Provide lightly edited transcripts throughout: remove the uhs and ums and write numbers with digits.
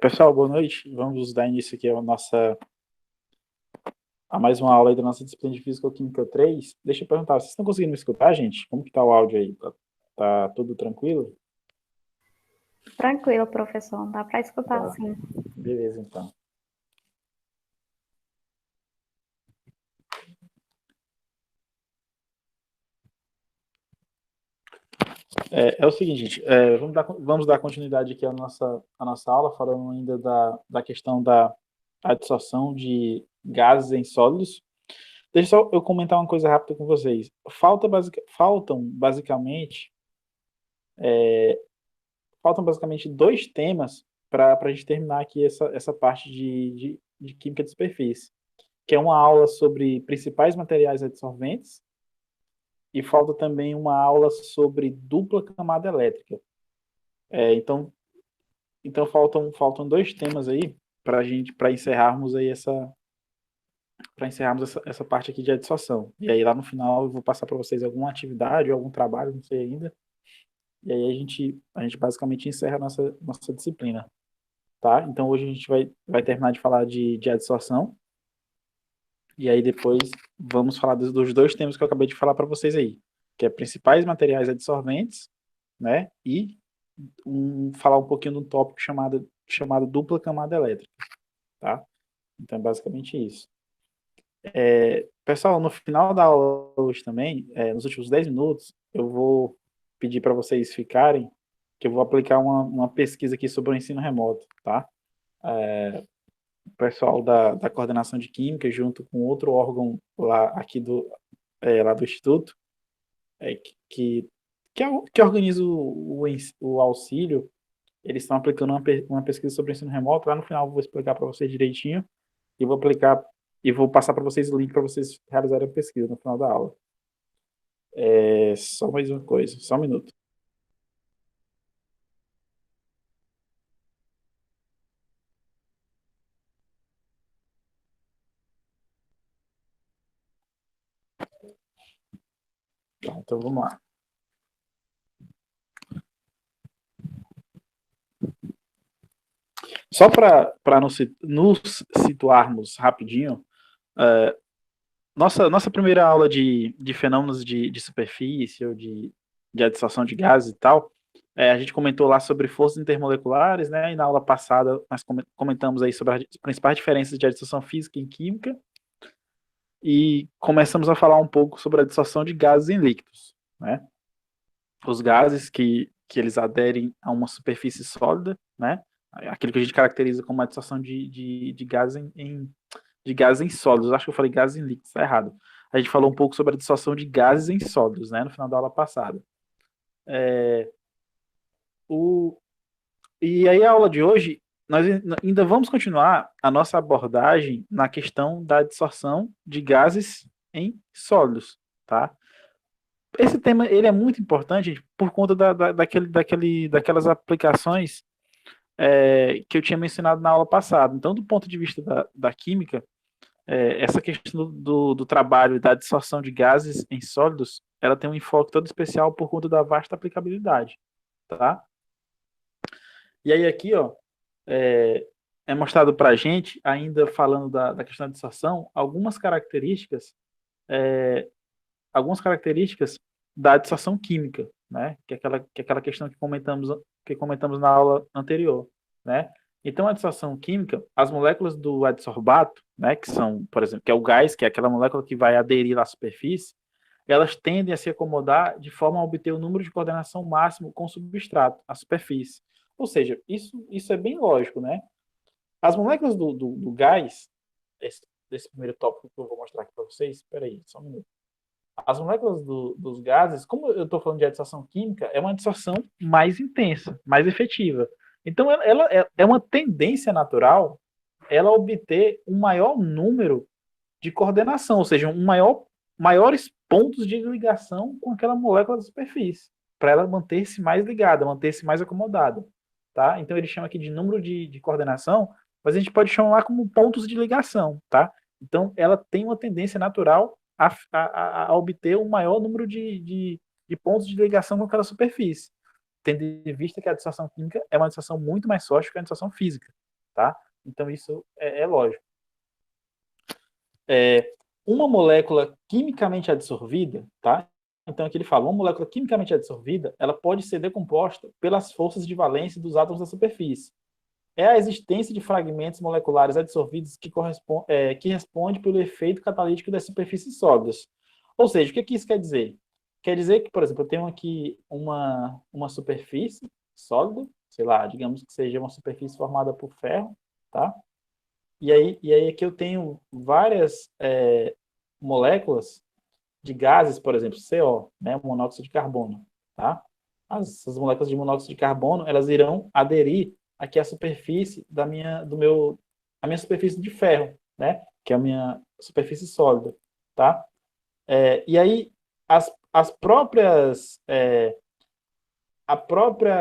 Pessoal, boa noite. Vamos dar início aqui a mais uma aula aí da nossa disciplina de Física-Química 3. Deixa eu perguntar, vocês estão conseguindo me escutar, gente? Como que tá o áudio aí? Tá tudo tranquilo? Tranquilo, professor. Dá para escutar, Tá. sim. Beleza, então. É o seguinte, gente, vamos dar continuidade aqui à nossa aula, falando ainda da questão da adsorção de gases em sólidos. Deixa só eu comentar uma coisa rápida com vocês. Faltam basicamente dois temas para a gente terminar aqui essa parte de química de superfície, que é uma aula sobre principais materiais adsorventes e falta também uma aula sobre dupla camada elétrica. Então, faltam dois temas aí para encerrarmos aí essa parte aqui de adsorção. E aí lá no final eu vou passar para vocês alguma atividade, algum trabalho, não sei ainda. E aí a gente basicamente encerra a nossa disciplina. Tá? Então hoje a gente vai terminar de falar de adsorção, e aí depois vamos falar dos dois temas que eu acabei de falar para vocês aí, que é principais materiais adsorventes, né? E falar um pouquinho de um tópico chamado dupla camada elétrica, tá? Então é basicamente isso. Pessoal, no final da aula hoje também, nos últimos 10 minutos, eu vou pedir para vocês ficarem, que eu vou aplicar uma pesquisa aqui sobre o ensino remoto, tá? O pessoal da coordenação de química, junto com outro órgão lá aqui lá do Instituto, é, que, que organiza o auxílio, eles estão aplicando uma pesquisa sobre o ensino remoto. Lá no final eu vou explicar para vocês direitinho e vou aplicar e vou passar para vocês o link para vocês realizarem a pesquisa no final da aula. Só mais uma coisa, só um minuto. Tá, então vamos lá. Só para nos situarmos rapidinho, nossa primeira aula de fenômenos de superfície ou de adsorção de gases e tal, a gente comentou lá sobre forças intermoleculares, né? E na aula passada nós comentamos aí sobre as principais diferenças de adsorção física e química e começamos a falar um pouco sobre a adsorção de gases em líquidos, né? Os gases que eles aderem a uma superfície sólida, né? Aquilo que a gente caracteriza como adsorção de gases de gases em sólidos. Acho que eu falei gases em líquidos, está errado. A gente falou um pouco sobre a dissolução de gases em sólidos, né, no final da aula passada. O, e aí a aula de hoje, nós ainda vamos continuar a nossa abordagem na questão da dissorção de gases em sólidos, tá? Esse tema ele é muito importante gente, por conta daquelas aplicações que eu tinha mencionado na aula passada. Então, do ponto de vista da química, essa questão do trabalho e da dissorção de gases em sólidos, ela tem um enfoque todo especial por conta da vasta aplicabilidade, tá? E aí aqui, ó, é, é mostrado para a gente, ainda falando da questão da dissorção, algumas características da dissorção química, né? Que é aquela questão que comentamos na aula anterior, né? Então, a dissorção química, as moléculas do adsorbato, né, que são, por exemplo, que é o gás, que é aquela molécula que vai aderir à superfície, elas tendem a se acomodar de forma a obter o número de coordenação máximo com o substrato, a superfície. Ou seja, isso é bem lógico, né? As moléculas do gás, desse primeiro tópico que eu vou mostrar aqui para vocês, espera aí, só um minuto. As moléculas dos gases, como eu estou falando de adsorção química, é uma adsorção mais intensa, mais efetiva. Então, ela é uma tendência natural ela obter um maior número de coordenação, ou seja, maiores pontos de ligação com aquela molécula da superfície, para ela manter-se mais ligada, manter-se mais acomodada. Tá? Então, ele chama aqui de número de coordenação, mas a gente pode chamar como pontos de ligação. Tá? Então, ela tem uma tendência natural a obter um maior número de pontos de ligação com aquela superfície. tendo em vista que a dissorção química é uma dissorção muito mais forte que a dissorção física, tá? Então isso é lógico. Uma molécula quimicamente adsorvida, tá? Então aqui ele fala, uma molécula quimicamente adsorvida, ela pode ser decomposta pelas forças de valência dos átomos da superfície. É a existência de fragmentos moleculares adsorvidos que responde pelo efeito catalítico das superfícies sólidas. Ou seja, o que isso quer dizer? Quer dizer que, por exemplo, eu tenho aqui uma superfície sólida, sei lá, digamos que seja uma superfície formada por ferro, tá? E aí aqui eu tenho várias moléculas de gases, por exemplo, CO, né, monóxido de carbono, tá? Essas moléculas de monóxido de carbono, elas irão aderir aqui à superfície a minha superfície de ferro, né, que é a minha superfície sólida, tá? E aí as próprias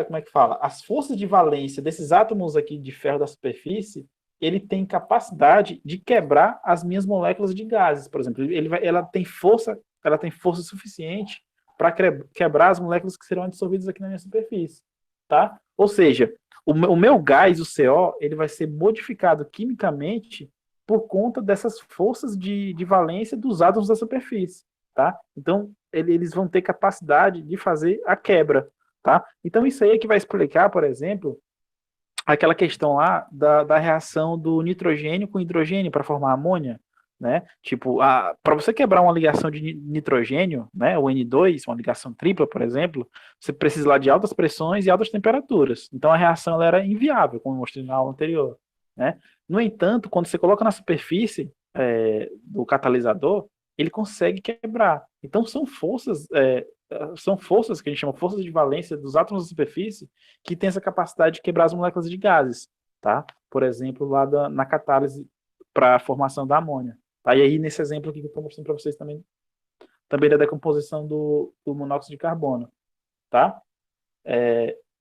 como é que fala? As forças de valência desses átomos aqui de ferro da superfície, ele tem capacidade de quebrar as minhas moléculas de gases, por exemplo. Ela tem força suficiente para quebrar as moléculas que serão dissolvidas aqui na minha superfície, tá? Ou seja, o meu gás, o CO, ele vai ser modificado quimicamente por conta dessas forças de valência dos átomos da superfície, tá? Então, eles vão ter capacidade de fazer a quebra, tá? Então, isso aí é que vai explicar, por exemplo, aquela questão lá da reação do nitrogênio com hidrogênio para formar amônia, né? Tipo, para você quebrar uma ligação de nitrogênio, né, o N2, uma ligação tripla, por exemplo, você precisa lá de altas pressões e altas temperaturas. Então, a reação ela era inviável, como eu mostrei na aula anterior, né? No entanto, quando você coloca na superfície do catalisador, ele consegue quebrar. Então, são forças que a gente chama forças de valência dos átomos da superfície que tem essa capacidade de quebrar as moléculas de gases, tá? Por exemplo, lá na catálise para a formação da amônia. Tá? E aí, nesse exemplo aqui que eu estou mostrando para vocês também da decomposição do monóxido de carbono, tá?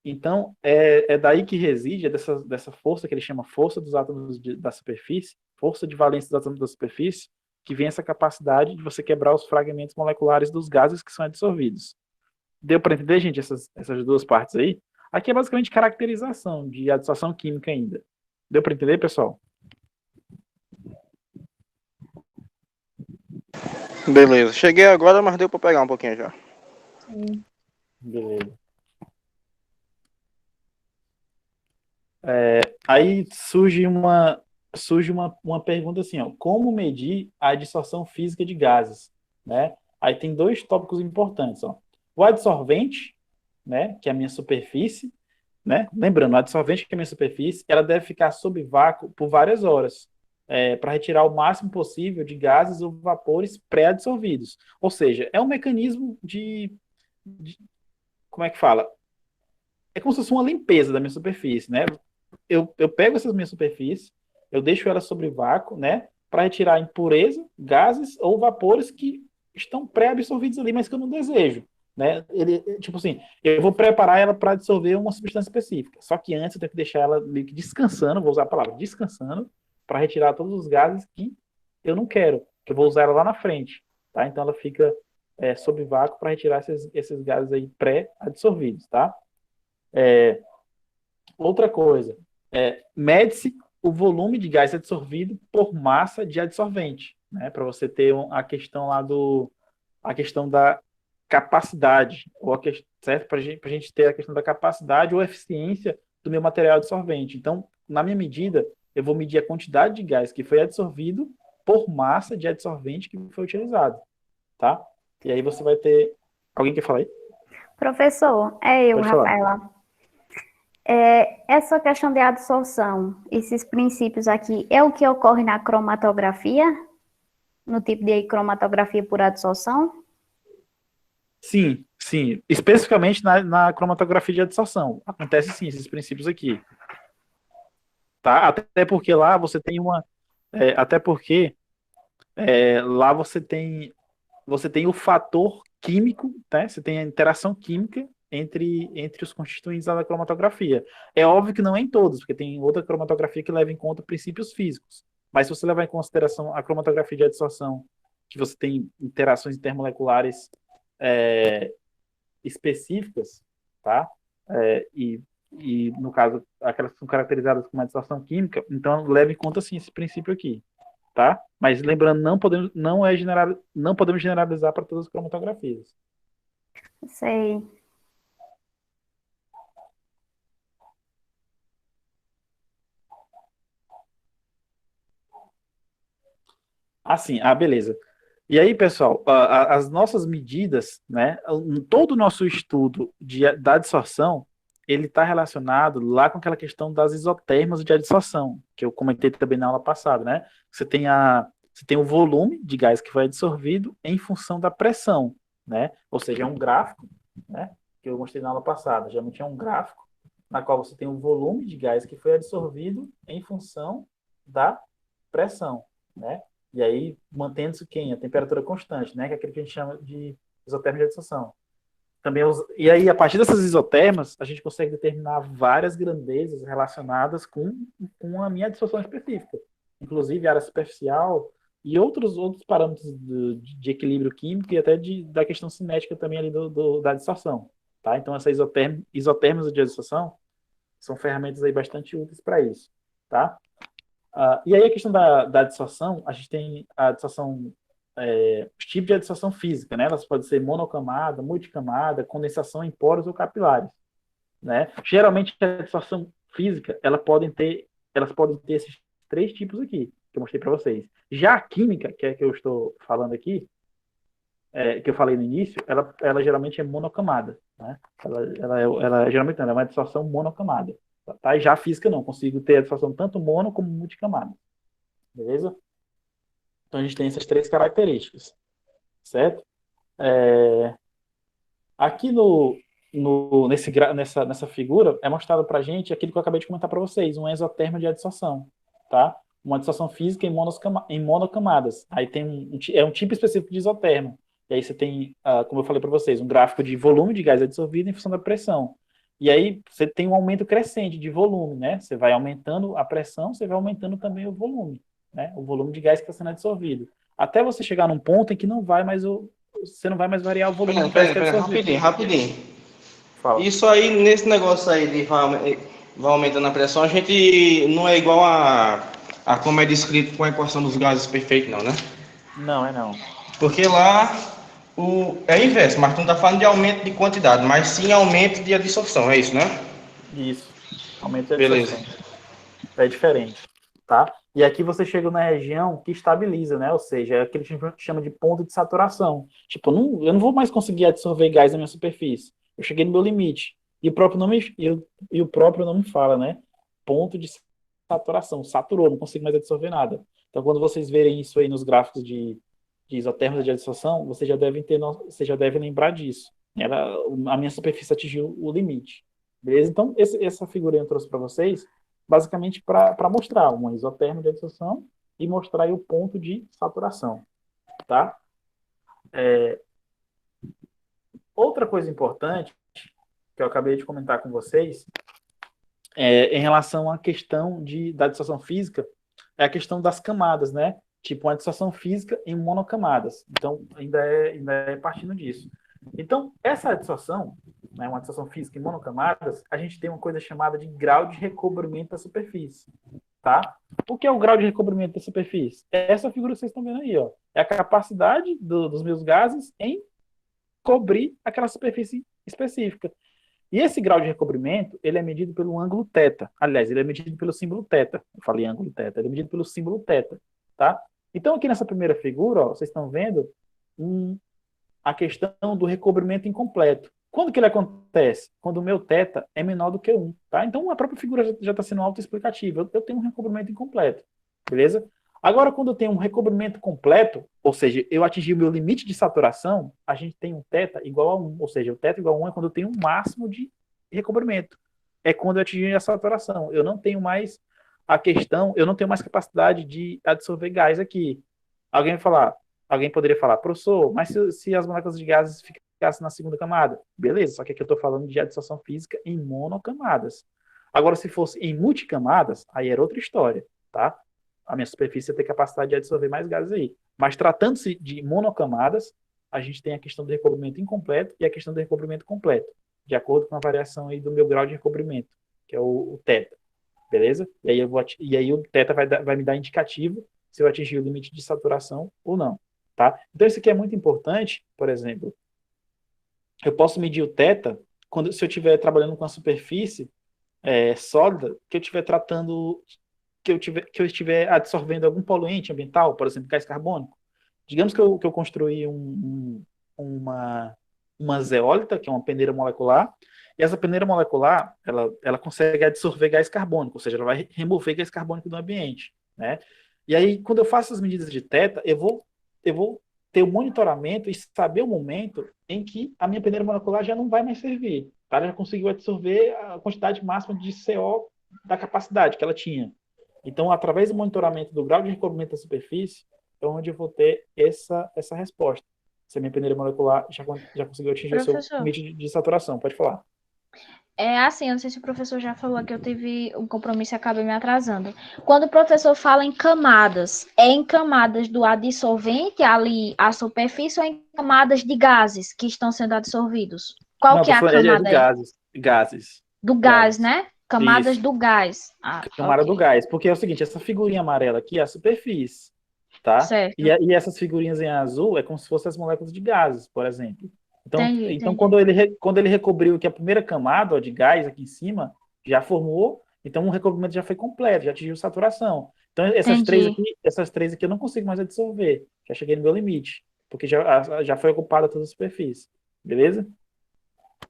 Então, é daí que reside, dessa força que ele chama força dos átomos da superfície, força de valência dos átomos da superfície, que vem essa capacidade de você quebrar os fragmentos moleculares dos gases que são absorvidos. Deu para entender, gente, essas duas partes aí? Aqui é basicamente caracterização de adsorção química ainda. Deu para entender, pessoal? Beleza. Cheguei agora, mas deu para pegar um pouquinho já. Beleza. Aí surge uma pergunta assim, ó, como medir a adsorção física de gases, né? Aí tem dois tópicos importantes, ó. O adsorvente, né, que é a minha superfície, né? Lembrando, o adsorvente, que é a minha superfície, ela deve ficar sob vácuo por várias horas, para retirar o máximo possível de gases ou vapores pré-adsorvidos. Ou seja, é um mecanismo como é que fala? É como se fosse uma limpeza da minha superfície, né? Eu pego essas minhas superfícies, eu deixo elas sobre vácuo, né? Para retirar impureza, gases ou vapores que estão pré-absorvidos ali, mas que eu não desejo, né? Tipo assim, eu vou preparar ela para dissolver uma substância específica. Só que antes eu tenho que deixar ela meio que descansando, vou usar a palavra descansando, para retirar todos os gases que eu não quero, que eu vou usar ela lá na frente, tá? Então ela fica sob vácuo para retirar esses gases aí pré-absorvidos, tá? Outra coisa, mede-se o volume de gás absorvido por massa de adsorvente, né? Para você ter a questão lá a questão da capacidade, certo? Para a gente ter a questão da capacidade ou eficiência do meu material adsorvente. Então, na minha medida, eu vou medir a quantidade de gás que foi absorvido por massa de adsorvente que foi utilizado, tá? E aí você vai ter... Alguém quer falar aí? Professor, é eu, Pode falar. Rafaela. Essa questão de adsorção, esses princípios aqui, é o que ocorre na cromatografia? No tipo de cromatografia por adsorção? Sim, sim. Especificamente na cromatografia de adsorção. Acontece sim, esses princípios aqui. Tá? Até porque lá você tem até porque lá você tem o fator químico, né? Você tem a interação química entre os constituintes da cromatografia. É óbvio que não é em todos, porque tem outra cromatografia que leva em conta princípios físicos. Mas se você levar em consideração a cromatografia de adsorção, que você tem interações intermoleculares específicas, tá? e no caso, aquelas que são caracterizadas como uma adsorção química, então leve em conta, sim, esse princípio aqui, tá? Mas lembrando, não podemos generalizar para todas as cromatografias. Sei. Assim, beleza. E aí, pessoal, as nossas medidas, né, todo o nosso estudo da adsorção, ele está relacionado lá com aquela questão das isotermas de adsorção, que eu comentei também na aula passada, né? Você tem o volume de gás que foi absorvido em função da pressão, né? Ou seja, é um gráfico, né, que eu mostrei na aula passada. Geralmente é um gráfico na qual você tem o volume de gás que foi absorvido em função da pressão, né? E aí, mantendo-se quem? A temperatura constante, né? Que é aquilo que a gente chama de isoterma de adsorção. Também e aí, a partir dessas isotermas, a gente consegue determinar várias grandezas relacionadas com a minha adsorção específica. Inclusive, área superficial e outros parâmetros de equilíbrio químico e até da questão cinética também ali da adsorção. Tá? Então, essas isotermas de adsorção são ferramentas aí bastante úteis para isso. Tá? E aí a questão da adsorção, a gente tem a adsorção, os tipos de adsorção física, né? Elas podem ser monocamada, multicamada, condensação em poros ou capilares, né? Geralmente a adsorção física, elas podem ter esses três tipos aqui, que eu mostrei para vocês. Já a química, que é que eu estou falando aqui, que eu falei no início, ela geralmente é monocamada, né? Ela geralmente não, ela é uma adsorção monocamada. Tá? E já a física não, consigo ter a adsorção tanto mono como multicamada. Beleza? Então a gente tem essas três características, certo? É, aqui nessa figura é mostrado para a gente aquilo que eu acabei de comentar para vocês, um exotermo de adsorção, tá? Uma adsorção física em monocamadas. Aí tem um tipo específico de isotermo. E aí você tem, como eu falei para vocês, um gráfico de volume de gás absorvido em função da pressão. E aí você tem um aumento crescente de volume, né? Você vai aumentando a pressão, você vai aumentando também o volume, né? O volume de gás que está sendo absorvido. Até você chegar num ponto em que você não vai mais variar o volume de gás que é Pera, absorvido. rapidinho. Fala. Isso aí, nesse negócio aí de vai aumentando a pressão, a gente não é igual a como é descrito com a equação dos gases perfeito, não, né? Não, é não. Porque lá é inverso, mas tu não tá falando de aumento de quantidade, mas sim aumento de absorção, é isso, né? Isso. Aumento de Beleza. absorção. É diferente, tá? E aqui você chega na região que estabiliza, né? Ou seja, é aquilo que a gente chama de ponto de saturação. Tipo, eu não vou mais conseguir absorver gás na minha superfície. Eu cheguei no meu limite. E o próprio nome fala, né? Ponto de saturação. Saturou, não consigo mais absorver nada. Então, quando vocês verem isso aí nos gráficos de isotermos de adsorção, vocês já devem lembrar disso. A minha superfície atingiu o limite. Beleza? Então, essa figura eu trouxe para vocês basicamente para mostrar um isotermo de adsorção e mostrar aí o ponto de saturação, tá? Outra coisa importante que eu acabei de comentar com vocês em relação à questão da adsorção física é a questão das camadas, né? Tipo, uma adsorção física em monocamadas. Então, ainda é partindo disso. Então, essa adsorção, né, uma adsorção física em monocamadas, a gente tem uma coisa chamada de grau de recobrimento da superfície, tá? O que é o grau de recobrimento da superfície? É essa figura que vocês estão vendo aí, ó. É a capacidade dos meus gases em cobrir aquela superfície específica. E esse grau de recobrimento, ele é medido pelo ângulo θ. Aliás, ele é medido pelo símbolo θ. Eu falei ângulo θ, ele é medido pelo símbolo θ, tá? Então, aqui nessa primeira figura, ó, vocês estão vendo a questão do recobrimento incompleto. Quando que ele acontece? Quando o meu θ é menor do que 1, tá? Então, a própria figura já está sendo autoexplicativa. Eu tenho um recobrimento incompleto, beleza? Agora, quando eu tenho um recobrimento completo, ou seja, eu atingi o meu limite de saturação, a gente tem um θ igual a 1, ou seja, o θ igual a 1 é quando eu tenho um máximo de recobrimento. É quando eu atingi a saturação. Eu não tenho mais eu não tenho mais capacidade de absorver gás aqui. Alguém poderia falar, professor, mas se as moléculas de gases ficassem na segunda camada? Beleza, só que aqui eu estou falando de adsorção física em monocamadas. Agora, se fosse em multicamadas, aí era outra história, tá? A minha superfície ia ter capacidade de absorver mais gases aí. Mas tratando-se de monocamadas, a gente tem a questão do recobrimento incompleto e a questão do recobrimento completo. de acordo com a variação aí do meu grau de recobrimento, que é o θ, beleza? E aí o θ vai me dar indicativo se eu atingir o limite de saturação ou não, tá? Então isso aqui é muito importante, por exemplo, eu posso medir o θ se eu estiver trabalhando com a superfície sólida, que eu estiver tratando, que eu estiver absorvendo algum poluente ambiental, por exemplo, gás carbônico. Digamos que eu construí uma zeólita, que é uma peneira molecular, e essa peneira molecular, ela consegue absorver gás carbônico, ou seja, ela vai remover gás carbônico do ambiente, né? E aí, quando eu faço as medidas de θ, eu vou ter o monitoramento e saber o momento em que a minha peneira molecular já não vai mais servir. Tá? Ela já conseguiu absorver a quantidade máxima de CO da capacidade que ela tinha. Então, através do monitoramento do grau de recobrimento da superfície, é onde eu vou ter essa resposta. Se a minha peneira molecular já conseguiu atingir o seu Professor, limite de saturação. Pode falar. é assim, eu não sei se o professor já falou que eu tive um compromisso e acabei me atrasando. Quando o professor fala em camadas, é em camadas do adsorvente ali à superfície ou em camadas de gases que estão sendo absorvidos? Qual Não, que é tô a falando de camada aí? gases. Gases. Do gás, Gases. né? Camadas Isso. do gás. Ah, Camada do ok. gás. Porque é o seguinte, essa figurinha amarela aqui é a superfície, tá? Certo. E essas figurinhas em azul é como se fossem as moléculas de gases, por exemplo. Então Entendi. quando ele recobriu que a primeira camada ó, de gás aqui em cima já formou, então o recobrimento já foi completo, já atingiu saturação. Então Entendi. essas três aqui eu não consigo mais absorver. Já cheguei no meu limite, porque já foi ocupada toda a superfície. Beleza?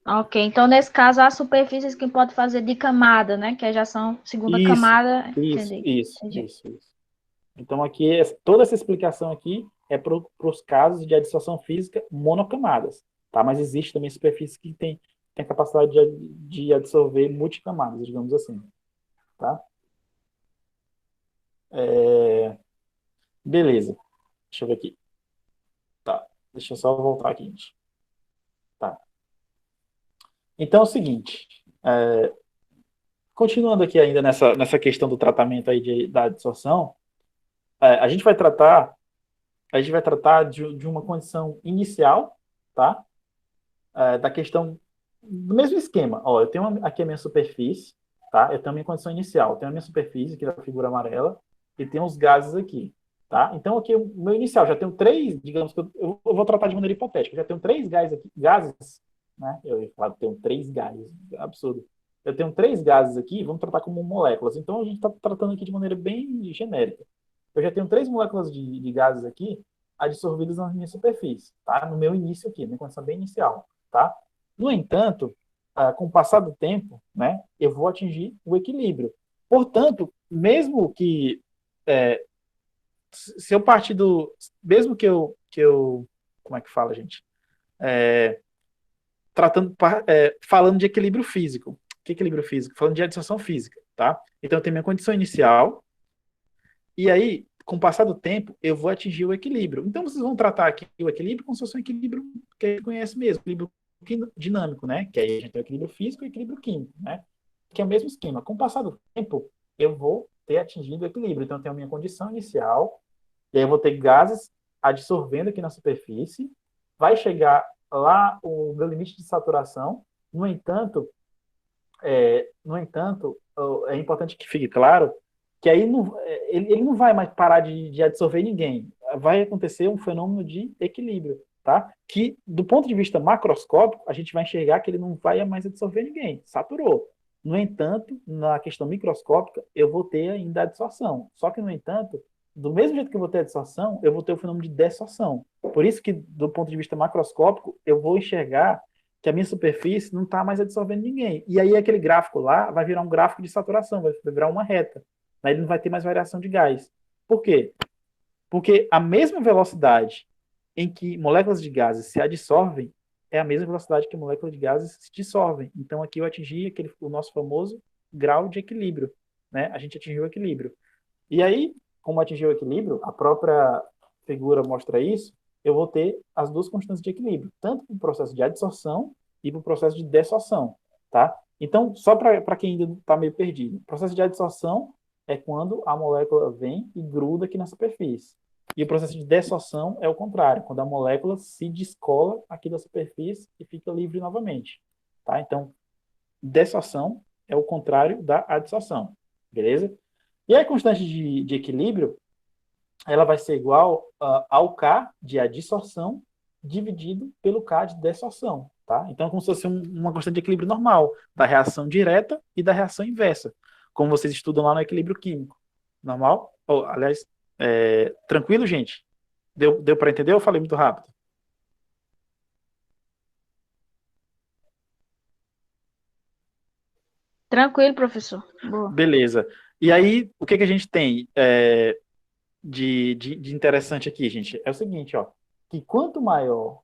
Ok, então nesse caso as superfícies que pode fazer de camada, né? Que já são segunda Isso, camada. isso, Entendi. isso, Entendi. isso, isso. Então, aqui, toda essa explicação aqui é para os casos de adsorção física monocamadas, tá? Mas existe também superfície que tem a capacidade de absorver multicamadas, digamos assim, tá? Beleza. Deixa eu ver aqui. Tá. Deixa eu só voltar aqui, gente. Tá. Então, é o seguinte. Continuando aqui ainda nessa questão do tratamento aí da adsorção, a gente vai tratar de uma condição inicial, tá? Da questão do mesmo esquema. Ó, eu tenho aqui a minha superfície, tá? Eu tenho a minha condição inicial, eu tenho a minha superfície, aqui da figura amarela, e tem os gases aqui, tá? Então, aqui o meu inicial, já tenho três, digamos que eu vou tratar de maneira hipotética, eu já tenho três gases, né? Eu ia falar, tenho três gases, absurdo. Eu tenho três gases aqui, vamos tratar como moléculas. Então, a gente está tratando aqui de maneira bem genérica. Eu já tenho três moléculas de gases aqui adsorvidas na minha superfície, tá? No meu início aqui, minha condição bem inicial, tá? No entanto, com o passar do tempo, né, eu vou atingir o equilíbrio. Portanto, mesmo que se eu partir do, mesmo que eu, como é que fala, gente? Falando de equilíbrio físico. Que equilíbrio físico? Falando de adsorção física, tá? Então eu tenho minha condição inicial e aí, com o passar do tempo, eu vou atingir o equilíbrio. Então vocês vão tratar aqui o equilíbrio como se fosse um equilíbrio que a gente conhece mesmo, equilíbrio dinâmico, né? Que aí a gente tem o equilíbrio físico e o equilíbrio químico, né? Que é o mesmo esquema. Com o passar do tempo, eu vou ter atingido o equilíbrio. Então, eu tenho a minha condição inicial, e aí eu vou ter gases adsorvendo aqui na superfície, vai chegar lá o meu limite de saturação. No entanto, é importante que fique claro que aí ele não vai mais parar de absorver ninguém. Vai acontecer um fenômeno de equilíbrio, tá? Que, do ponto de vista macroscópico, a gente vai enxergar que ele não vai mais absorver ninguém, saturou. No entanto, na questão microscópica, eu vou ter ainda a adsorção. Só que, no entanto, do mesmo jeito que eu vou ter a adsorção, eu vou ter o fenômeno de dessorção. Por isso que, do ponto de vista macroscópico, eu vou enxergar que a minha superfície não está mais absorvendo ninguém. E aí aquele gráfico lá vai virar um gráfico de saturação, vai virar uma reta. Aí ele não vai ter mais variação de gás. Por quê? Porque a mesma velocidade em que moléculas de gases se adsorvem é a mesma velocidade que moléculas de gases se dissolvem. Então aqui eu atingi o nosso famoso grau de equilíbrio, né? A gente atingiu o equilíbrio. E aí, como atingiu o equilíbrio, a própria figura mostra isso, eu vou ter as duas constantes de equilíbrio, tanto para o processo de adsorção e para o processo de dessorção, tá? Então, só para quem ainda está meio perdido, o processo de adsorção é quando a molécula vem e gruda aqui na superfície. E o processo de dessorção é o contrário, quando a molécula se descola aqui da superfície e fica livre novamente, tá? Então, dessoção é o contrário da adsorção, beleza? E a constante de equilíbrio, ela vai ser igual ao K de adsorção dividido pelo K de dessorção, tá? Então, é como se fosse uma constante de equilíbrio normal, da reação direta e da reação inversa, como vocês estudam lá no equilíbrio químico. Normal? Aliás, tranquilo, gente? Deu para entender ou eu falei muito rápido? Tranquilo, professor. Boa. Beleza. E aí, o que a gente tem de interessante aqui, gente? É o seguinte, ó, que quanto maior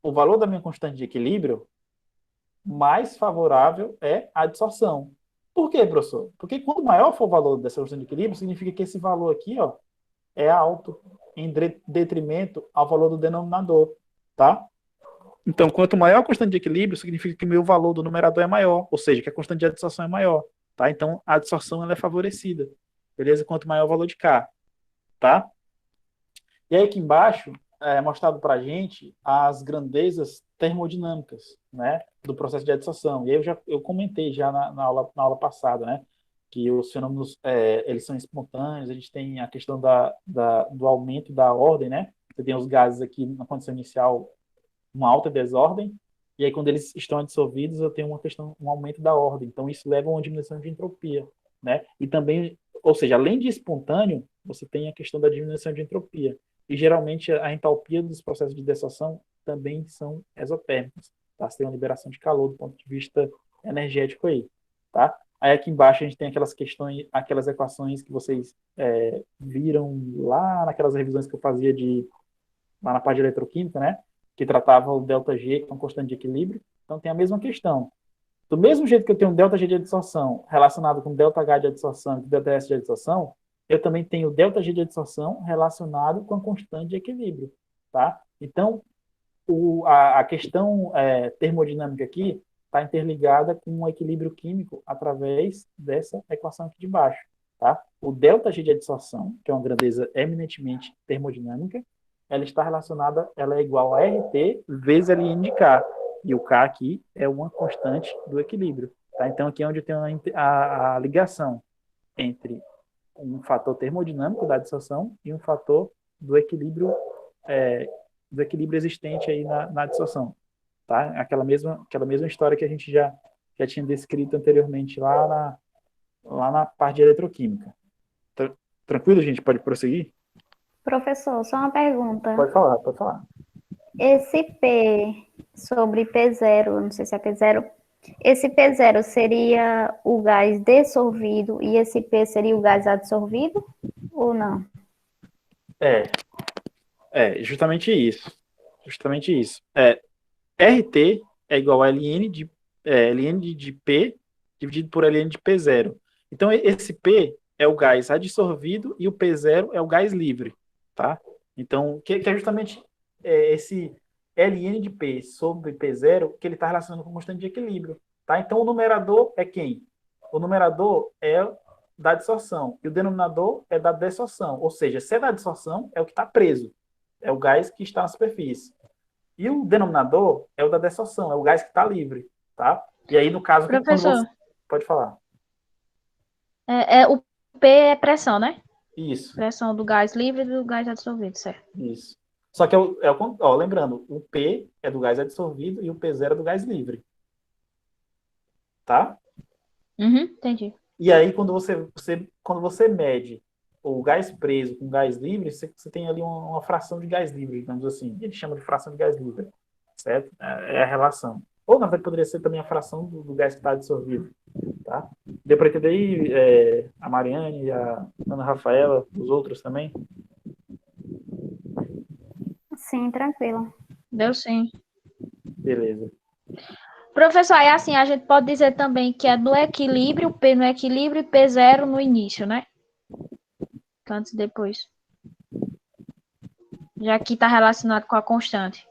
o valor da minha constante de equilíbrio, mais favorável é a adsorção. Por quê, professor? Porque quanto maior for o valor dessa constante de equilíbrio, significa que esse valor aqui, ó, é alto, em detrimento ao valor do denominador, tá? Então, quanto maior a constante de equilíbrio, significa que o meu valor do numerador é maior, ou seja, que a constante de adsorção é maior, tá? Então, a adsorção ela é favorecida, beleza? Quanto maior o valor de K, tá? E aí aqui embaixo é mostrado para a gente as grandezas termodinâmicas, né, do processo de adsorção. E aí eu comentei já na aula passada, né, que os fenômenos eles são espontâneos. A gente tem a questão do aumento da ordem, né? Você tem os gases aqui na condição inicial uma alta desordem, e aí quando eles estão dissolvidos eu tenho um aumento da ordem. Então isso leva a uma diminuição de entropia, né? E também, ou seja, além de espontâneo, você tem a questão da diminuição de entropia. E geralmente a entalpia dos processos de dessoção também são exotérmicos, tá? Você tem uma liberação de calor do ponto de vista energético aí, tá? Aí aqui embaixo a gente tem aquelas questões, aquelas equações que vocês viram lá naquelas revisões que eu fazia lá na parte de eletroquímica, né? Que tratava o ΔG, que é uma constante de equilíbrio. Então tem a mesma questão. Do mesmo jeito que eu tenho ΔG de adsorção relacionado com ΔH de adsorção e ΔS de adsorção, eu também tenho ΔG de adsorção relacionado com a constante de equilíbrio, tá? Então, a questão termodinâmica aqui está interligada com o equilíbrio químico através dessa equação aqui de baixo, tá? O ΔG de adsorção, que é uma grandeza eminentemente termodinâmica, ela está relacionada, ela é igual a RT vezes Ln de K. E o K aqui é uma constante do equilíbrio, tá? Então, aqui é onde eu tenho a ligação entre um fator termodinâmico da adsorção e um fator do equilíbrio existente aí na adsorção, tá? Aquela mesma história que a gente já tinha descrito anteriormente lá na parte de eletroquímica. Tranquilo, gente? Pode prosseguir? Professor, só uma pergunta. Pode falar, pode falar. Esse P sobre P0, não sei se é P0, esse P0 seria o gás dissolvido e esse P seria o gás adsorvido ou não? Justamente isso. Justamente isso. RT é igual a Ln de P dividido por Ln de P0. Então, esse P é o gás adsorvido e o P0 é o gás livre, tá? Então, que é justamente esse Ln de P sobre P0 que ele está relacionando com constante de equilíbrio, tá? Então, o numerador é quem? O numerador é da adsorção e o denominador é da dessorção. Ou seja, se é da adsorção, é o que está preso. É o gás que está na superfície. E o denominador é o da dessorção, é o gás que está livre, tá? E aí, no caso... Professor, Pode falar. O P é pressão, né? Isso. Pressão do gás livre e do gás adsorvido, certo? Isso. Só que lembrando, o P é do gás adsorvido e o P0 é do gás livre. Tá? Entendi. E aí, quando você mede o gás preso com gás livre, você tem ali uma fração de gás livre, digamos assim. Ele chama de fração de gás livre, certo? É a relação. Ou, na verdade, poderia ser também a fração do gás que está dissolvido, tá? Deu para entender aí a Mariane, a Ana Rafaela, os outros também? Sim, tranquilo. Deu sim. Beleza. Professor, aí assim, a gente pode dizer também que é no equilíbrio, P no equilíbrio e P0 no início, né? Antes e depois. Já que está relacionado com a constante.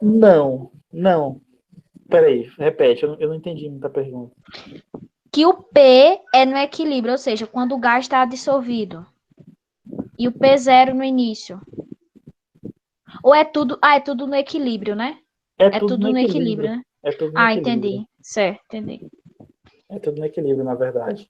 Não. Peraí, repete, eu não entendi muita pergunta. Que o P é no equilíbrio, ou seja, quando o gás está dissolvido. E o P0 no início. Ou é tudo no equilíbrio, né? É tudo no equilíbrio, né? É tudo no Ah, equilíbrio. entendi. Certo, entendi. É tudo no equilíbrio, na verdade.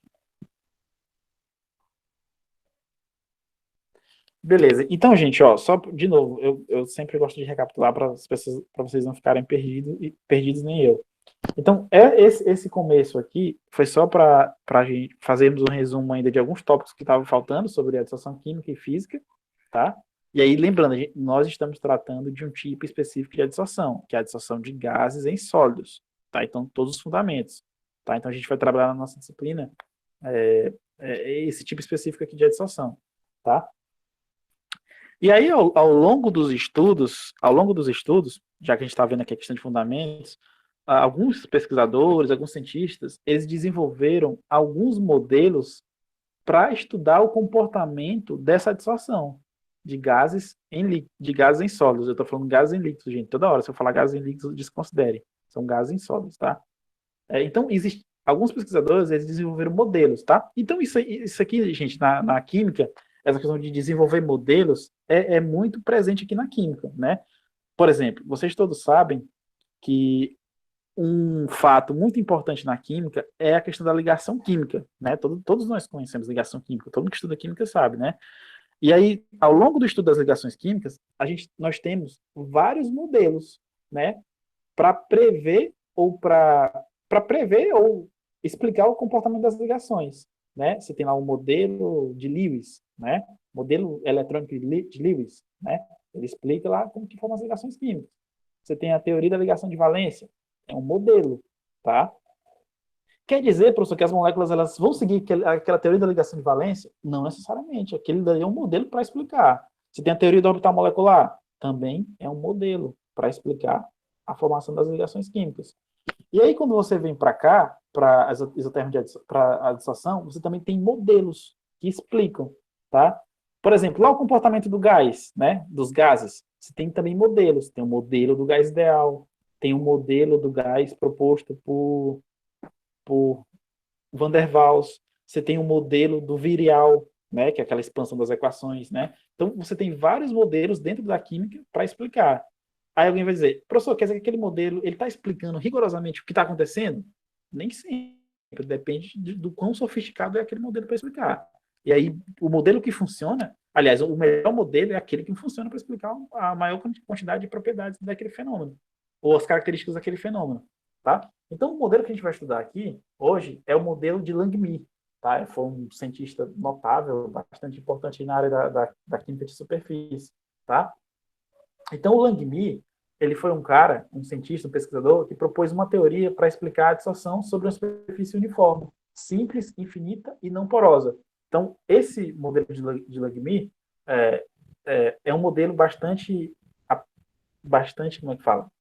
Beleza. Então, gente, ó, só de novo, eu sempre gosto de recapitular para as pessoas, para vocês não ficarem perdidos nem eu. Então, esse começo aqui foi só para a gente fazermos um resumo ainda de alguns tópicos que estavam faltando sobre a dissociação química e física, tá? E aí, lembrando, nós estamos tratando de um tipo específico de adsorção, que é a adsorção de gases em sólidos, tá? Então, todos os fundamentos, tá? Então, a gente vai trabalhar na nossa disciplina esse tipo específico aqui de adsorção, tá? E aí, ao longo dos estudos, já que a gente está vendo aqui a questão de fundamentos, alguns pesquisadores, alguns cientistas, eles desenvolveram alguns modelos para estudar o comportamento dessa adsorção de gases em sólidos. Eu estou falando gases em líquidos, gente. Toda hora, se eu falar gases em líquidos, desconsidere. São gases em sólidos, tá? Então, alguns pesquisadores, eles desenvolveram modelos, tá? Então, isso aqui, gente, na química, essa questão de desenvolver modelos é muito presente aqui na química, né? Por exemplo, vocês todos sabem que um fato muito importante na química é a questão da ligação química, né? Todos nós conhecemos ligação química, todo mundo que estuda química sabe, né? E aí, ao longo do estudo das ligações químicas, nós temos vários modelos, né? Para prever ou explicar o comportamento das ligações, né? Você tem lá o modelo de Lewis, né? Modelo eletrônico de Lewis, né? Ele explica lá como que formam as ligações químicas. Você tem a teoria da ligação de valência, é um modelo, tá? Quer dizer, professor, que as moléculas elas vão seguir aquela teoria da ligação de valência? Não necessariamente. Aquele daí é um modelo para explicar. Você tem a teoria do orbital molecular? Também é um modelo para explicar a formação das ligações químicas. E aí, quando você vem para cá, para a adsorção, você também tem modelos que explicam, tá? Por exemplo, lá o comportamento do gás, né? Dos gases. Você tem também modelos. Tem o modelo do gás ideal, tem o modelo do gás proposto por Van der Waals, você tem o modelo do virial, né, que é aquela expansão das equações, né? Então, você tem vários modelos dentro da química para explicar. Aí alguém vai dizer, professor, quer dizer que aquele modelo ele está explicando rigorosamente o que está acontecendo? Nem sempre, depende do quão sofisticado é aquele modelo para explicar. E aí, o modelo que funciona, aliás, o melhor modelo é aquele que funciona para explicar a maior quantidade de propriedades daquele fenômeno, ou as características daquele fenômeno, tá? Então, o modelo que a gente vai estudar aqui, hoje, é o modelo de Langmuir, tá? Foi um cientista notável, bastante importante na área da química de superfície, tá? Então, o Langmuir, ele foi um cara, um cientista, um pesquisador, que propôs uma teoria para explicar a adsorção sobre uma superfície uniforme, simples, infinita e não porosa. Então, esse modelo de Langmuir é um modelo bastante, como é que fala?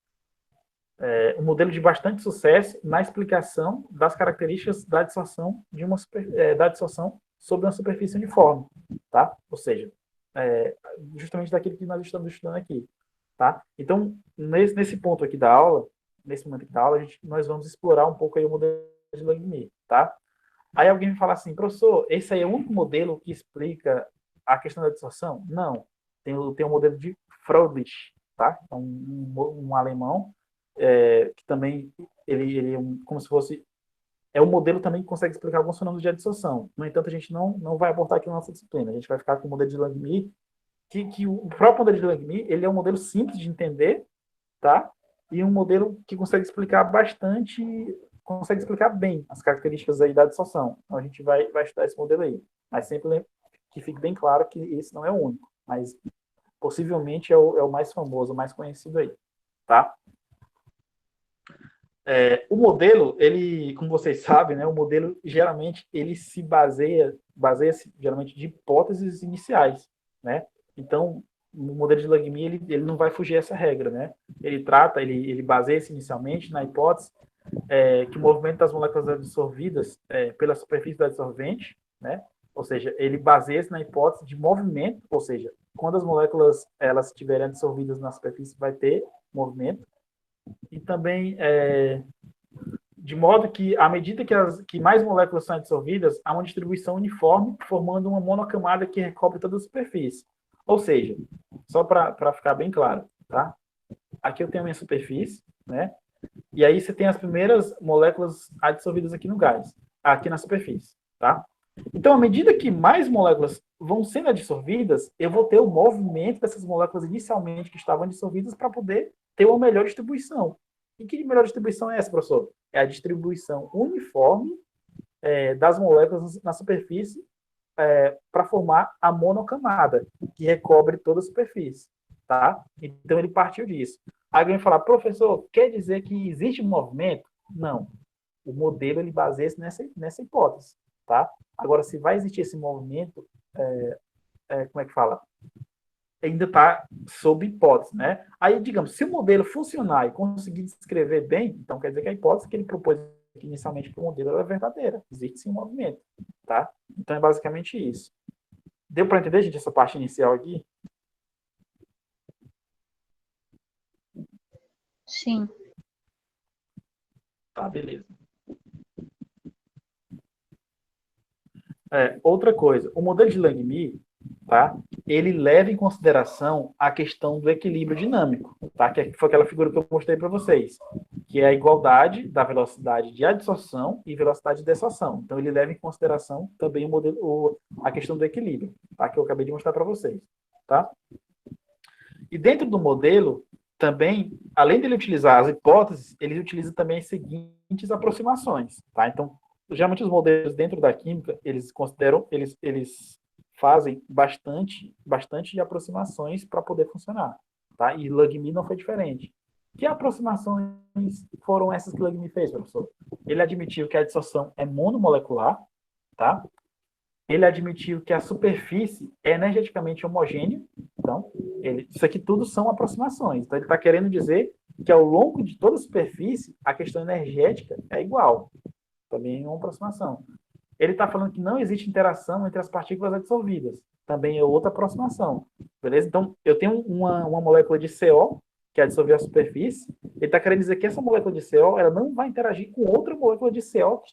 Um modelo de bastante sucesso na explicação das características da adsorção da adsorção sobre uma superfície uniforme, tá? Ou seja, justamente daquilo que nós estamos estudando aqui, tá? Então, nesse ponto aqui da aula, nesse momento aqui da aula, nós vamos explorar um pouco aí o modelo de Langmuir, tá? Aí alguém vai falar assim, professor, esse aí é o único modelo que explica a questão da adsorção? Não. Tem o modelo de Freundlich, tá? É um alemão que também ele é como se fosse um modelo também que consegue explicar alguns fenômenos de adsorção. No entanto, a gente não vai abordar aqui na nossa disciplina. A gente vai ficar com o modelo de Langmuir, que o próprio modelo de Langmuir, ele é um modelo simples de entender, tá? E um modelo que consegue explicar bem as características aí da adsorção. Então, a gente vai estudar esse modelo aí. Mas sempre que fique bem claro que esse não é o único, mas possivelmente é o mais famoso, o mais conhecido aí, tá? O modelo, ele, como vocês sabem, né, o modelo geralmente ele se baseia-se geralmente de hipóteses iniciais, né? Então, o modelo de Langmuir ele não vai fugir essa regra, né? Ele baseia-se inicialmente na hipótese que o movimento das moléculas absorvidas pela superfície do adsorvente, né? Ou seja, ele baseia-se na hipótese de movimento, ou seja, quando as moléculas elas estiverem absorvidas na superfície vai ter movimento. E também de modo que, à medida que mais moléculas são absorvidas, há uma distribuição uniforme, formando uma monocamada que recobre toda a superfície. Ou seja, só para ficar bem claro, tá? aqui eu tenho a minha superfície, né? E aí você tem as primeiras moléculas adsorvidas aqui no gás, aqui na superfície, tá? Então, à medida que mais moléculas vão sendo adsorvidas, eu vou ter o movimento dessas moléculas inicialmente que estavam adsorvidas para poder ter uma melhor distribuição. E que melhor distribuição é essa, professor? É a distribuição uniforme das moléculas na superfície para formar a monocamada, que recobre toda a superfície, tá? Então, ele partiu disso. Aí alguém vai falar, professor, quer dizer que existe um movimento? Não. O modelo, ele baseia-se nessa hipótese, tá? Agora, se vai existir esse movimento, como é que fala? Ainda está sob hipótese, né? Aí, digamos, se o modelo funcionar e conseguir descrever bem, então quer dizer que a hipótese que ele propôs inicialmente para o modelo é verdadeira. Existe sim um movimento, tá? Então é basicamente isso. Deu para entender, gente, essa parte inicial aqui? Sim. Tá, beleza. Outra coisa, o modelo de Langmuir, tá? Ele leva em consideração a questão do equilíbrio dinâmico, tá? Que foi aquela figura que eu mostrei para vocês, que é a igualdade da velocidade de adsorção e velocidade de dessação. Então, ele leva em consideração também a questão do equilíbrio, tá? Que eu acabei de mostrar para vocês, tá? E dentro do modelo, também, além dele utilizar as hipóteses, ele utiliza também as seguintes aproximações, tá? Então, geralmente os modelos dentro da química, eles fazem bastante de aproximações para poder funcionar, tá? E Langmuir não foi diferente. Que aproximações foram essas que Langmuir fez, professor? Ele admitiu que a adsorção é monomolecular, tá? Ele admitiu que a superfície é energeticamente homogênea. Então, isso aqui tudo são aproximações. Então, ele está querendo dizer que ao longo de toda a superfície, a questão energética é igual. Também é uma aproximação. Ele está falando que não existe interação entre as partículas adsorvidas. Também é outra aproximação. Beleza? Então, eu tenho uma molécula de CO que adsorveu a superfície. Ele está querendo dizer que essa molécula de CO ela não vai interagir com outra molécula de CO que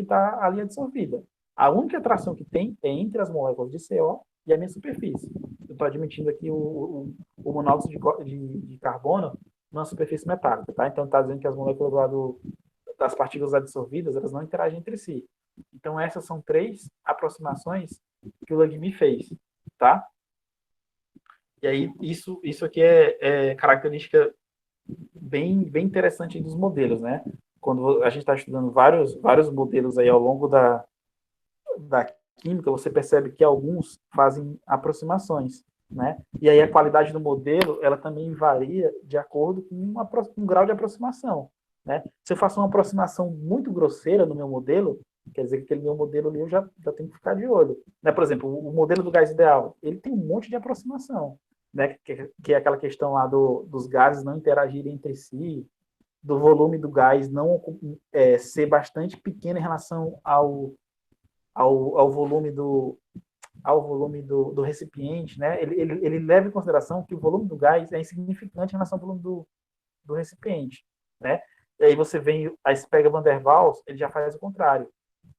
está ali adsorvida. A única atração que tem é entre as moléculas de CO e a minha superfície. Eu estou admitindo aqui o monóxido de carbono numa superfície metálica. Tá? Então, está dizendo que as moléculas lá das partículas adsorvidas, elas não interagem entre si. Então, essas são 3 aproximações que o Langmuir fez, tá? E aí, isso aqui é característica bem interessante dos modelos, né? Quando a gente está estudando vários modelos aí ao longo da química, você percebe que alguns fazem aproximações, né? E aí a qualidade do modelo, ela também varia de acordo com um grau de aproximação, né? Se eu faço uma aproximação muito grosseira no meu modelo, quer dizer que aquele meu modelo ali eu já tenho que ficar de olho, né? Por exemplo, o modelo do gás ideal, ele tem um monte de aproximação, né? Que é aquela questão lá dos gases não interagirem entre si, do volume do gás não ser bastante pequeno em relação ao volume do recipiente, né? Ele leva em consideração que o volume do gás é insignificante em relação ao volume do recipiente, né? E aí você vem, aí você pega Van der Waals, ele já faz o contrário.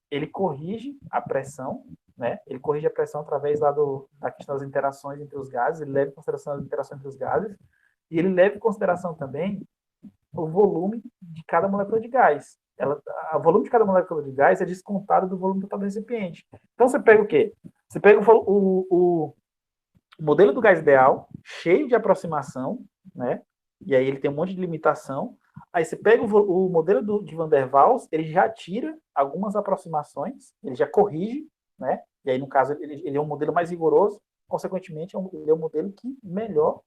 Ele corrige a pressão, né? Ele corrige a pressão através lá da questão das interações entre os gases, ele leva em consideração as interações entre os gases, e ele leva em consideração também o volume de cada molécula de gás. O volume de cada molécula de gás é descontado do volume total do recipiente. Então, você pega o quê? Você pega o modelo do gás ideal, cheio de aproximação, né? E aí ele tem um monte de limitação. Aí você pega o modelo de Van der Waals, ele já tira algumas aproximações, ele já corrige, né? E aí, no caso, ele é um modelo mais rigoroso, consequentemente, ele é um modelo que melhor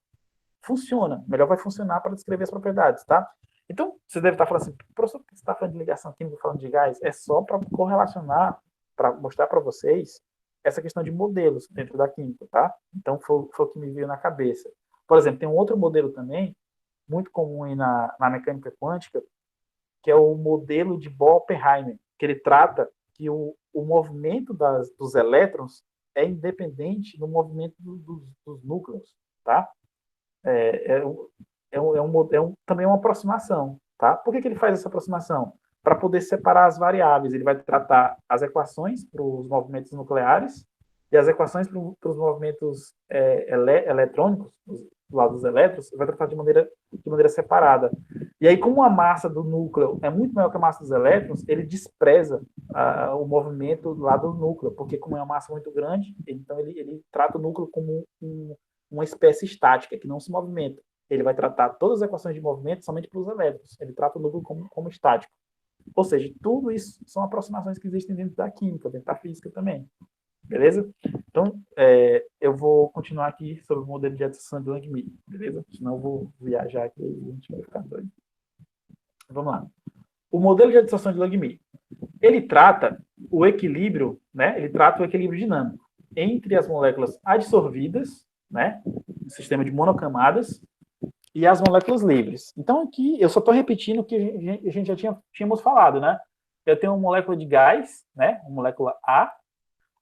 funciona, melhor vai funcionar para descrever as propriedades, tá? Então, você deve estar falando assim, professor, por que você está falando de ligação química, falando de gás? É só para correlacionar, para mostrar para vocês essa questão de modelos dentro da química, tá? Então, foi o que me veio na cabeça. Por exemplo, tem um outro modelo também, muito comum aí na mecânica quântica, que é o modelo de Bohr-Oppenheimer, que ele trata que o movimento dos elétrons é independente do movimento dos núcleos, tá? Também uma aproximação, tá? Por que ele faz essa aproximação? Para poder separar as variáveis. Ele vai tratar as equações para os movimentos nucleares e as equações para os movimentos eletrônicos, do lado dos elétrons, ele vai tratar de maneira separada. E aí, como a massa do núcleo é muito maior que a massa dos elétrons, ele despreza o movimento lá do núcleo, porque como é uma massa muito grande, então ele trata o núcleo como uma espécie estática, que não se movimenta. Ele vai tratar todas as equações de movimento somente para os elétrons. Ele trata o núcleo como estático. Ou seja, tudo isso são aproximações que existem dentro da química, dentro da física também. Beleza? Então, eu vou continuar aqui sobre o modelo de adsorção de Langmuir, beleza? Senão eu vou viajar aqui e a gente vai ficar doido. Vamos lá. O modelo de adsorção de Langmuir, ele trata o equilíbrio, né? Ele trata o equilíbrio dinâmico entre as moléculas adsorvidas, né? No sistema de monocamadas, e as moléculas livres. Então, aqui, eu só estou repetindo o que a gente já tínhamos falado, né? Eu tenho uma molécula de gás, né? Uma molécula A.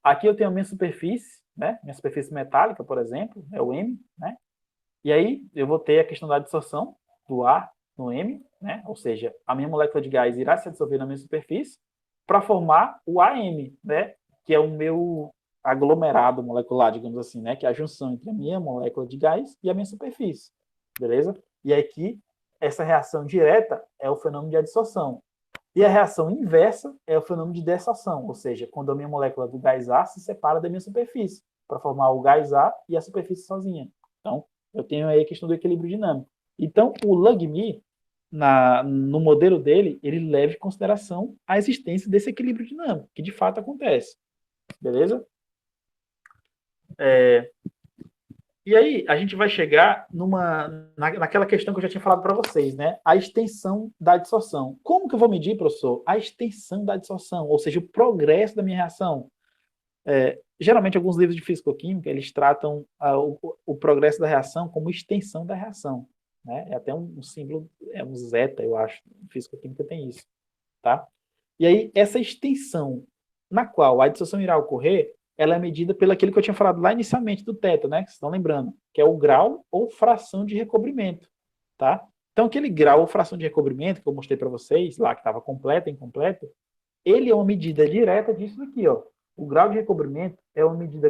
Aqui eu tenho a minha superfície, né? Minha superfície metálica, por exemplo, é o M, né? E aí eu vou ter a questão da adsorção do A no M, né? Ou seja, a minha molécula de gás irá se adsorver na minha superfície para formar o AM, né? Que é o meu aglomerado molecular, digamos assim, né? Que é a junção entre a minha molécula de gás e a minha superfície, beleza? E aqui, essa reação direta é o fenômeno de adsorção. E a reação inversa é o fenômeno de dessação, ou seja, quando a minha molécula do gás A se separa da minha superfície, para formar o gás A e a superfície sozinha. Então, eu tenho aí a questão do equilíbrio dinâmico. Então, o Langmuir, no modelo dele, ele leva em consideração a existência desse equilíbrio dinâmico, que de fato acontece. Beleza? E aí, a gente vai chegar naquela questão que eu já tinha falado para vocês, né? A extensão da adsorção. Como que eu vou medir, professor? A extensão da adsorção, ou seja, o progresso da minha reação. Geralmente, alguns livros de fisicoquímica, eles tratam o progresso da reação como extensão da reação, né? É até um símbolo, é um zeta, eu acho. Fisicoquímica tem isso, tá? E aí, essa extensão na qual a adsorção irá ocorrer, ela é medida pelo aquilo que eu tinha falado lá inicialmente do θ, né? Que vocês estão lembrando, que é o grau ou fração de recobrimento, tá? Então, aquele grau ou fração de recobrimento que eu mostrei para vocês, lá que estava completo, incompleto, ele é uma medida direta disso aqui, ó. O grau de recobrimento é uma medida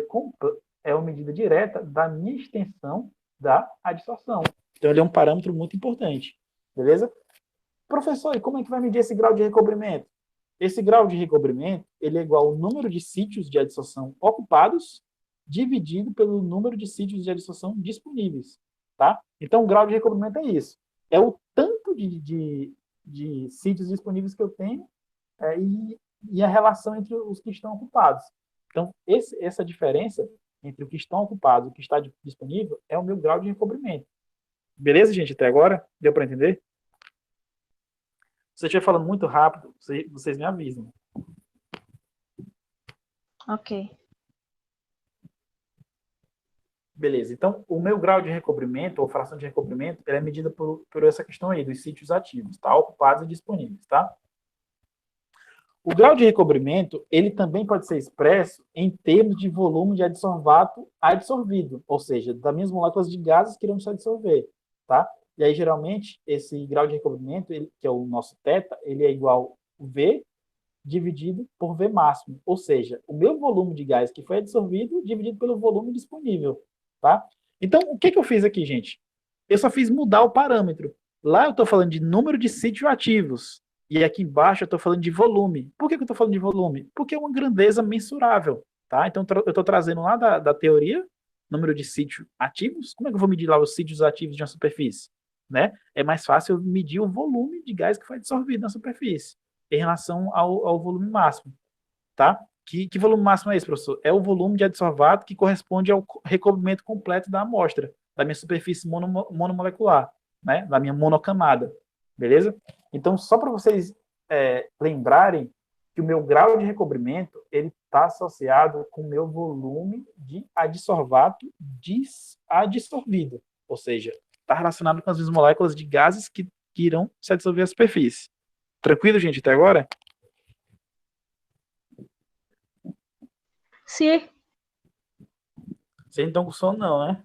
direta da minha extensão da adsorção. Então, ele é um parâmetro muito importante, beleza? Professor, e como é que vai medir esse grau de recobrimento? Esse grau de recobrimento, ele é igual ao número de sítios de adsorção ocupados dividido pelo número de sítios de adsorção disponíveis, tá? Então, o grau de recobrimento é isso. É o tanto de sítios disponíveis que eu tenho e a relação entre os que estão ocupados. Então, essa diferença entre o que estão ocupados e o que está disponível é o meu grau de recobrimento. Beleza, gente? Até agora? Deu para entender? Se eu estiver falando muito rápido, vocês me avisam. Ok. Beleza. Então, o meu grau de recobrimento, ou fração de recobrimento, ela é medida por essa questão aí, dos sítios ativos, tá? Ocupados e disponíveis, tá? O grau de recobrimento, ele também pode ser expresso em termos de volume de adsorvato adsorvido, ou seja, das minhas moléculas de gases que irão se adsorver, tá? E aí, geralmente, esse grau de recobrimento, que é o nosso θ, ele é igual a V dividido por V máximo. Ou seja, o meu volume de gás que foi adsorvido dividido pelo volume disponível, tá? Então, o que eu fiz aqui, gente? Eu só fiz mudar o parâmetro. Lá eu estou falando de número de sítios ativos. E aqui embaixo eu estou falando de volume. Por que eu estou falando de volume? Porque é uma grandeza mensurável, tá? Então, eu estou trazendo lá da teoria, número de sítios ativos. Como é que eu vou medir lá os sítios ativos de uma superfície? Né? É mais fácil eu medir o volume de gás que foi absorvido na superfície em relação ao volume máximo, tá? Que volume máximo é esse, professor? É o volume de adsorvato que corresponde ao recobrimento completo da amostra, da minha superfície monomolecular, né? Da minha monocamada, beleza? Então, só para vocês lembrarem que o meu grau de recobrimento ele está associado com o meu volume de adsorvato adsorvido, ou seja, está relacionado com as minhas moléculas de gases que irão se adsorver à superfície. Tranquilo, gente, até agora? Sim. Vocês não estão com sono, não, né?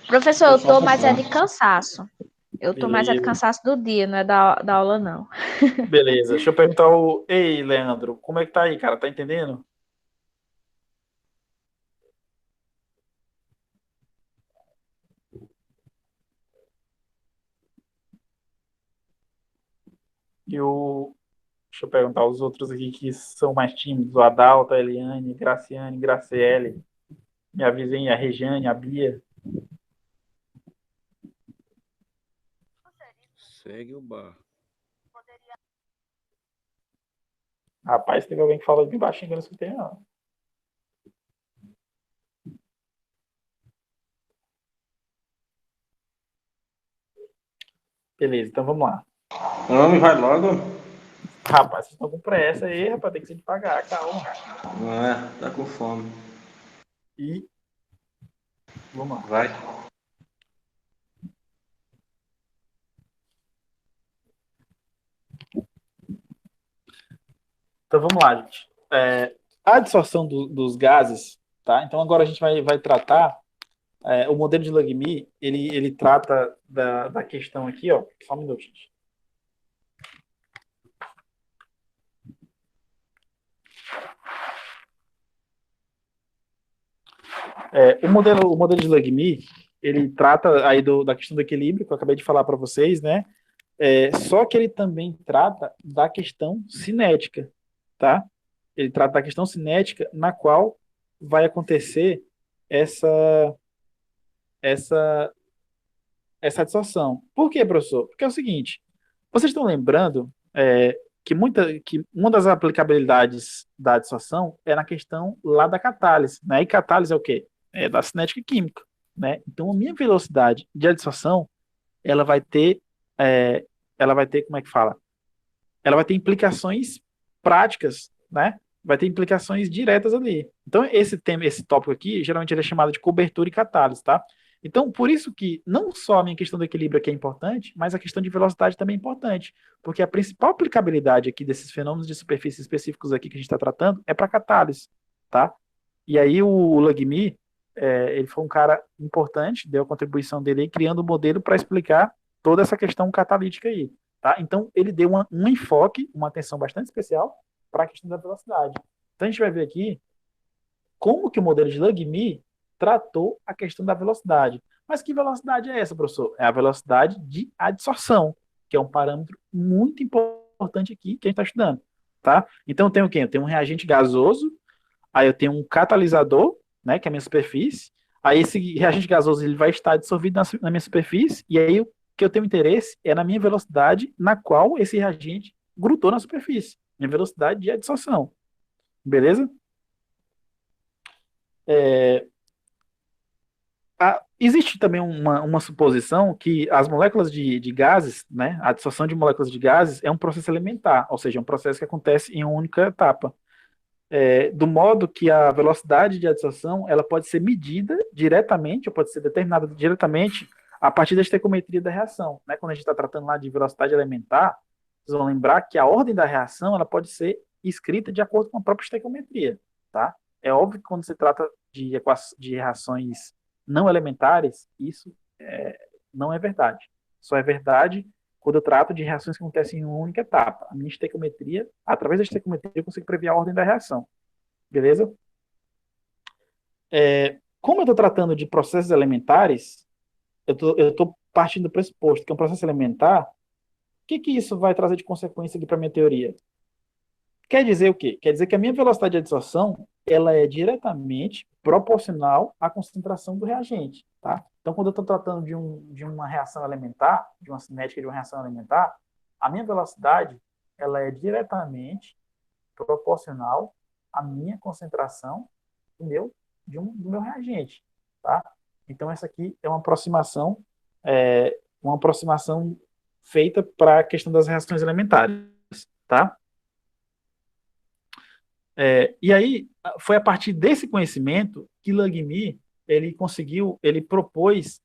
Professor, eu tô mais de cansaço. Eu tô mais de Beleza. cansaço do dia, não é da aula, não. Beleza, deixa eu perguntar Ei, Leandro, como é que tá aí, cara? Tá entendendo? E o. Deixa eu perguntar os outros aqui que são mais tímidos. O Adalto, a Eliane, Graciane, Graciele. Minha vizinha, a Regiane, a Bia. Segue o bar. Rapaz, teve alguém que falou bem baixinho que eu não escutei, não. Beleza, então vamos lá. Homem, vai logo. Rapaz, vocês estão com pressa aí, rapaz, tem que ser devagar, calma. Não é, tá com fome. E vamos lá. Vai. Então vamos lá, gente. A dissorção dos gases, tá? Então agora a gente vai tratar o modelo de Langmuir, ele trata da questão aqui, ó. Só um minuto, gente. O modelo de Langmuir, ele trata aí da questão do equilíbrio, que eu acabei de falar para vocês, né? Só que ele também trata da questão cinética, tá? Ele trata da questão cinética na qual vai acontecer essa essa essa dissorção. Por quê, professor? Porque é o seguinte, vocês estão lembrando que uma das aplicabilidades da dissorção é na questão lá da catálise, né? E catálise é o quê? É da cinética química, né? Então, a minha velocidade de adsorção, ela vai ter, como é que fala? Ela vai ter implicações práticas, né? Vai ter implicações diretas ali. Então, esse tópico aqui, geralmente ele é chamado de cobertura e catálise, tá? Então, por isso que não só a minha questão do equilíbrio aqui é importante, mas a questão de velocidade também é importante, porque a principal aplicabilidade aqui desses fenômenos de superfície específicos aqui que a gente está tratando é para catálise, tá? E aí o Langmuir, ele foi um cara importante, deu a contribuição dele aí, criando um modelo para explicar toda essa questão catalítica aí, tá? Então, ele deu um enfoque, uma atenção bastante especial para a questão da velocidade. Então, a gente vai ver aqui como que o modelo de Langmuir tratou a questão da velocidade. Mas que velocidade é essa, professor? É a velocidade de adsorção, que é um parâmetro muito importante aqui que a gente está estudando, tá? Então, eu tenho o quê? Eu tenho um reagente gasoso, aí eu tenho um catalisador, né, que é a minha superfície, aí esse reagente gasoso ele vai estar dissolvido na minha superfície, e aí o que eu tenho interesse é na minha velocidade na qual esse reagente grudou na superfície, minha velocidade de adsorção, beleza? Existe também uma suposição que as moléculas de gases, né, a adsorção de moléculas de gases é um processo elementar, ou seja, um processo que acontece em uma única etapa. Do modo que a velocidade de adsorção ela pode ser medida diretamente, ou pode ser determinada diretamente a partir da estequiometria da reação. Né? Quando a gente está tratando lá de velocidade elementar, vocês vão lembrar que a ordem da reação ela pode ser escrita de acordo com a própria estequiometria. Tá? É óbvio que quando se trata de reações não elementares, isso não é verdade. Só é verdade quando eu trato de reações que acontecem em uma única etapa. A minha estequiometria, através da estequiometria, eu consigo prever a ordem da reação. Beleza? Como eu estou tratando de processos elementares, eu estou partindo do pressuposto que é um processo elementar, o que isso vai trazer de consequência aqui para a minha teoria? Quer dizer o quê? Quer dizer que a minha velocidade de adsorção ela é diretamente proporcional à concentração do reagente, tá? Então, quando eu estou tratando de uma reação elementar, de uma cinética de uma reação elementar, a minha velocidade ela é diretamente proporcional à minha concentração do meu reagente, tá? Então, essa aqui é uma aproximação feita para a questão das reações elementares, tá? E aí, foi a partir desse conhecimento que Langmuir ele propôs,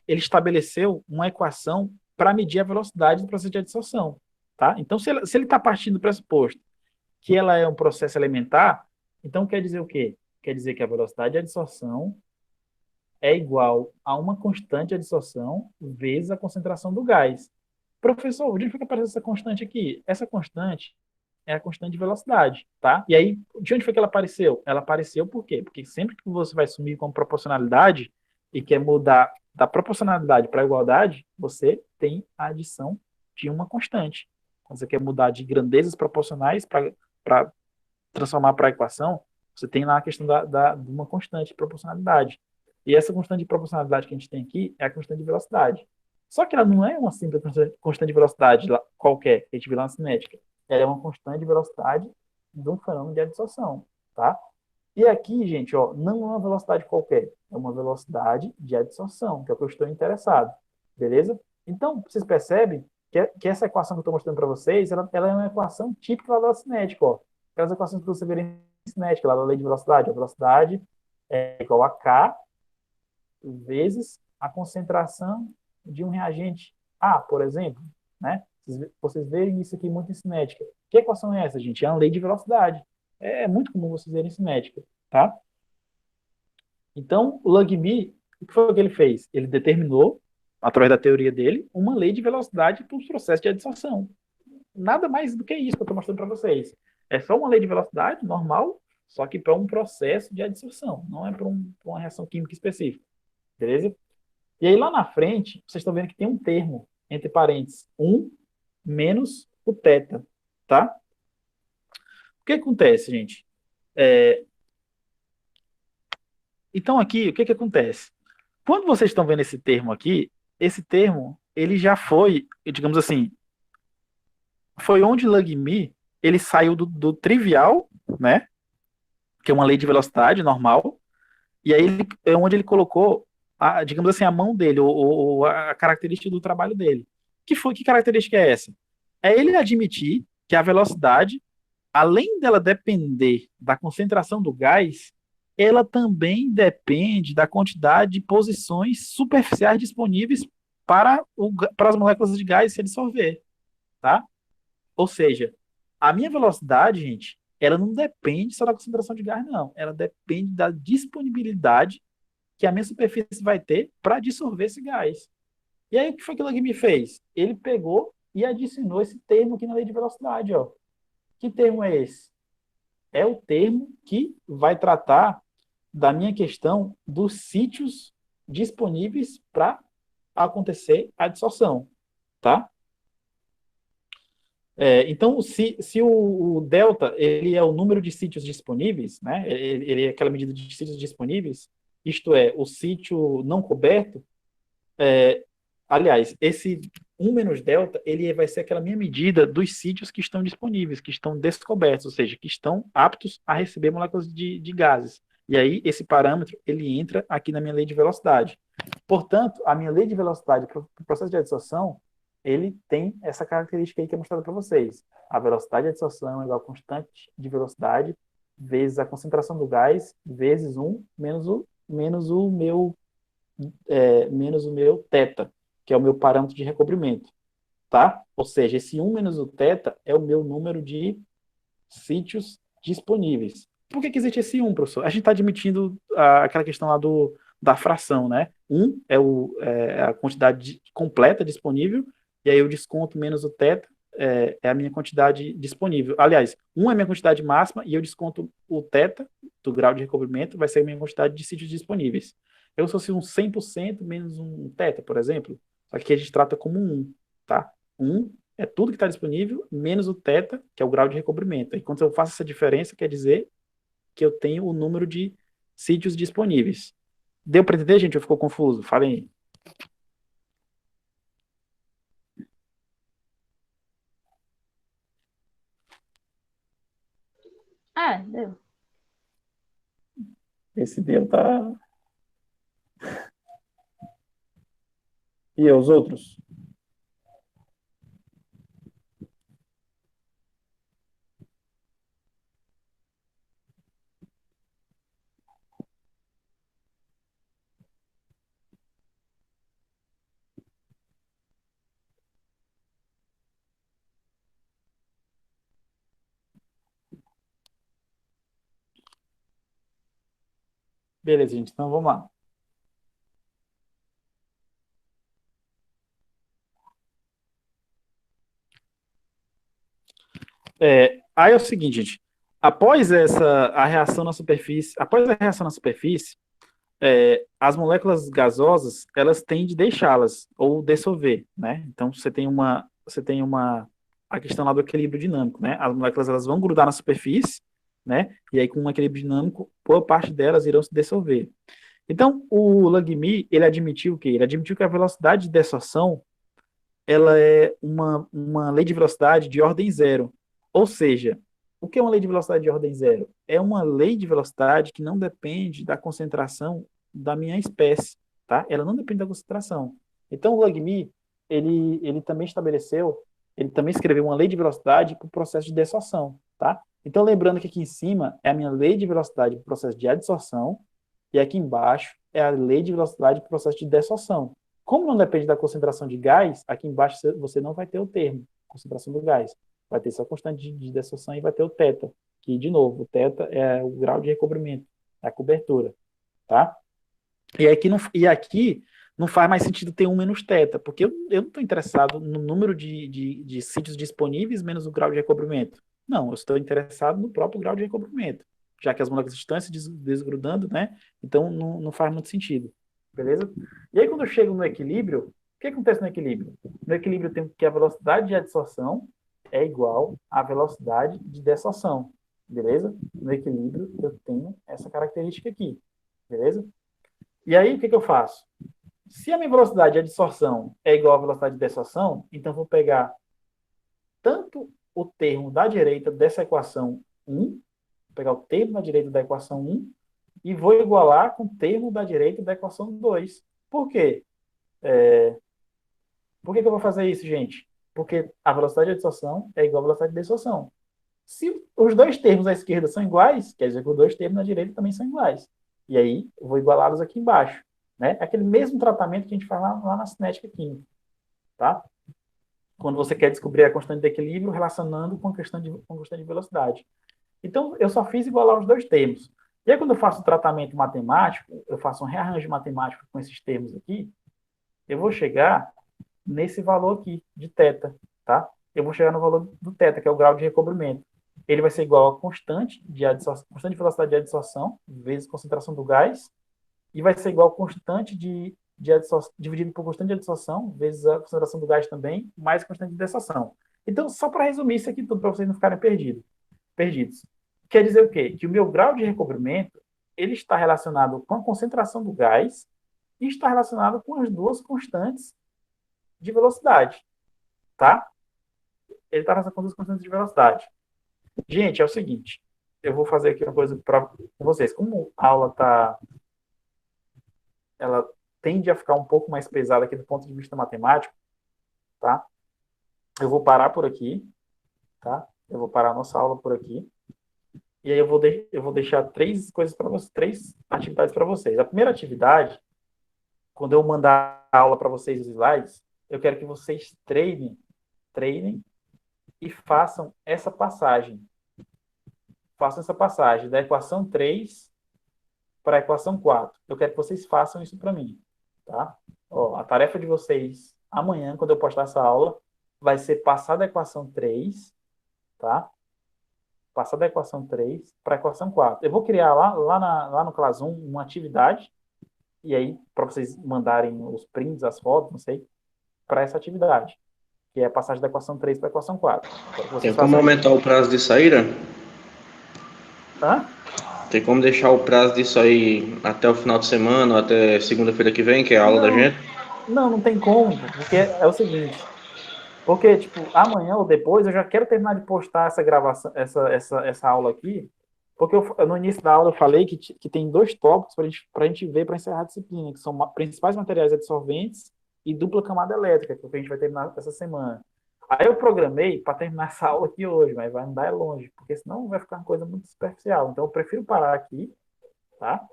ele estabeleceu uma equação para medir a velocidade do processo de adsorção. Tá? Então, se ele está partindo do pressuposto que ela é um processo elementar, então quer dizer o quê? Quer dizer que a velocidade de adsorção é igual a uma constante de adsorção vezes a concentração do gás. Professor, de onde foi que apareceu essa constante aqui? Essa constante é a constante de velocidade, tá? E aí, de onde foi que ela apareceu? Ela apareceu por quê? Porque sempre que você vai sumir com proporcionalidade e quer mudar da proporcionalidade para a igualdade, você tem a adição de uma constante. quando você quer mudar de grandezas proporcionais para transformar para a equação, você tem lá a questão de uma constante de proporcionalidade. E essa constante de proporcionalidade que a gente tem aqui é a constante de velocidade. Só que ela não é uma simples constante de velocidade qualquer que a gente vê lá na cinética. Ela é uma constante de velocidade de um fenômeno de adsorção, tá? E aqui, gente, ó, não é uma velocidade qualquer, é uma velocidade de adsorção, que é o que eu estou interessado, beleza? Então, vocês percebem que essa equação que eu estou mostrando para vocês, ela é uma equação típica da cinética, ó. Aquelas equações que você vê em cinética, lá da lei de velocidade. A velocidade é igual a K vezes a concentração de um reagente A, por exemplo, né? Vocês verem isso aqui muito em cinética. Que equação é essa, gente? É uma lei de velocidade. É muito comum vocês verem em cinética, tá? Então, o Langmuir, o que foi que ele fez? Ele determinou, através da teoria dele, uma lei de velocidade para os processos de adsorção. Nada mais do que isso que eu estou mostrando para vocês. É só uma lei de velocidade normal, só que para um processo de adsorção, não é para uma reação química específica. Beleza? E aí lá na frente, vocês estão vendo que tem um termo, entre parênteses, 1 menos o θ, tá? O que acontece, gente? Então aqui, o que acontece? Quando vocês estão vendo esse termo, ele já foi, digamos assim, foi onde Langmuir, ele saiu do trivial, né? Que é uma lei de velocidade normal, e aí é onde ele colocou, digamos assim, a mão dele, ou a característica do trabalho dele. Que característica é essa? É ele admitir que a velocidade, além dela depender da concentração do gás, ela também depende da quantidade de posições superficiais disponíveis para as moléculas de gás se dissolver, tá? Ou seja, a minha velocidade, gente, ela não depende só da concentração de gás, não. Ela depende da disponibilidade que a minha superfície vai ter para dissolver esse gás. E aí, o que foi que o Langmuir fez? Ele pegou e adicionou esse termo aqui na lei de velocidade, ó. Que termo é esse? É o termo que vai tratar da minha questão dos sítios disponíveis para acontecer a dissorção, tá? Então, se o delta ele é o número de sítios disponíveis, né? Ele é aquela medida de sítios disponíveis, isto é, o sítio não coberto, aliás, esse 1 menos delta, ele vai ser aquela minha medida dos sítios que estão disponíveis, que estão descobertos, ou seja, que estão aptos a receber moléculas de gases. E aí, esse parâmetro, ele entra aqui na minha lei de velocidade. Portanto, a minha lei de velocidade para o processo de adsorção, ele tem essa característica aí que é mostrada para vocês. A velocidade de adsorção é igual a constante de velocidade vezes a concentração do gás vezes 1 menos o meu θ, que é o meu parâmetro de recobrimento, tá? Ou seja, esse 1 menos o θ é o meu número de sítios disponíveis. Por que existe esse 1, professor? A gente está admitindo aquela questão lá da fração, né? 1 é a quantidade completa disponível, e aí eu desconto menos o θ, é a minha quantidade disponível. Aliás, 1 é a minha quantidade máxima, e eu desconto o θ do grau de recobrimento, vai ser a minha quantidade de sítios disponíveis. Eu se fosse um 100% menos um θ, por exemplo, só que aqui a gente trata como 1, tá? 1 é tudo que está disponível, menos o θ, que é o grau de recobrimento. E quando eu faço essa diferença, quer dizer que eu tenho o número de sítios disponíveis. Deu para entender, gente? Ou ficou confuso? Falem aí. Deu. Esse deu, tá... E os outros? Beleza, gente. Então vamos lá. Aí é o seguinte, gente. Após a reação na superfície, as moléculas gasosas, elas têm de deixá-las ou dissolver, né? Então você tem uma a questão lá do equilíbrio dinâmico, né? As moléculas elas vão grudar na superfície, né? E aí com um equilíbrio dinâmico, boa parte delas irão se dissolver. Então, o Langmuir, ele admitiu o quê? Ele admitiu que a velocidade de dissorção, ela é uma lei de velocidade de ordem zero. Ou seja, o que é uma lei de velocidade de ordem zero? É uma lei de velocidade que não depende da concentração da minha espécie, tá? Ela não depende da concentração. Então, o Langmuir, ele também estabeleceu, ele também escreveu uma lei de velocidade para o processo de dissorção, tá? Então, lembrando que aqui em cima é a minha lei de velocidade para o processo de adsorção, e aqui embaixo é a lei de velocidade para o processo de dissorção. Como não depende da concentração de gás, aqui embaixo você não vai ter o termo, concentração do gás. Vai ter só a constante de dissorção e vai ter o θ, que, de novo, o θ é o grau de recobrimento, é a cobertura, tá? E aqui não faz mais sentido ter 1 menos θ, porque eu não estou interessado no número de sítios disponíveis menos o grau de recobrimento. Não, eu estou interessado no próprio grau de recobrimento, já que as moléculas estão se desgrudando, né? Então não faz muito sentido, beleza? E aí quando eu chego no equilíbrio, o que acontece no equilíbrio? No equilíbrio eu tenho que a velocidade de adsorção é igual à velocidade de dissorção, beleza? No equilíbrio eu tenho essa característica aqui, beleza? E aí o que eu faço? Se a minha velocidade de adsorção é igual à velocidade de dissorção, então eu vou pegar tanto o termo da direita dessa equação 1, vou pegar o termo da direita da equação 1 e vou igualar com o termo da direita da equação 2. Por quê? Por que eu vou fazer isso, gente? Porque a velocidade de adsorção é igual à velocidade de dissorção. Se os dois termos à esquerda são iguais, quer dizer que os dois termos à direita também são iguais. E aí, eu vou igualá-los aqui embaixo. Né? É aquele mesmo tratamento que a gente faz lá na cinética química. Tá? Quando você quer descobrir a constante de equilíbrio relacionando com a constante de velocidade. Então, eu só fiz igualar os dois termos. E aí, quando eu faço o tratamento matemático, eu faço um rearranjo matemático com esses termos aqui, eu vou chegar nesse valor aqui, de θ, tá? Eu vou chegar no valor do θ, que é o grau de recobrimento. Ele vai ser igual a constante de velocidade de adsorção, vezes concentração do gás, e vai ser igual a constante de adsorção, dividido por constante de adsorção, vezes a concentração do gás também, mais a constante de dissorção. Então, só para resumir isso aqui tudo, para vocês não ficarem perdidos. Quer dizer o quê? Que o meu grau de recobrimento, ele está relacionado com a concentração do gás e está relacionado com as duas constantes de velocidade, tá? Ele está relacionado com as duas constantes de velocidade. Gente, é o seguinte, eu vou fazer aqui uma coisa para vocês. Como a aula ela tende a ficar um pouco mais pesada aqui do ponto de vista matemático, tá? Eu vou parar por aqui, tá? Eu vou parar a nossa aula por aqui. E aí eu vou deixar três coisas para vocês, 3 atividades para vocês. A primeira atividade, quando eu mandar a aula para vocês os slides, eu quero que vocês treinem e façam essa passagem. Façam essa passagem da equação 3 para a equação 4. Eu quero que vocês façam isso para mim, tá? Ó, a tarefa de vocês amanhã, quando eu postar essa aula, vai ser passar da equação 3, tá? Passar da equação 3 para a equação 4. Eu vou criar lá no Classroom uma atividade, e aí, para vocês mandarem os prints, as fotos, não sei, para essa atividade, que é a passagem da equação 3 para a equação 4. Tem como aumentar o prazo disso aí, né? Hã? Tem como deixar o prazo disso aí até o final de semana, ou até segunda-feira que vem, que é a aula da gente? Não tem como, porque é o seguinte. Porque, tipo, amanhã ou depois eu já quero terminar de postar essa gravação, essa aula aqui, porque no início da aula eu falei que tem 2 tópicos para a gente ver para encerrar a disciplina, que são principais materiais adsorventes e dupla camada elétrica, que é o que a gente vai terminar essa semana. Aí eu programei para terminar essa aula aqui hoje, mas vai andar longe, porque senão vai ficar uma coisa muito superficial. Então eu prefiro parar aqui, tá?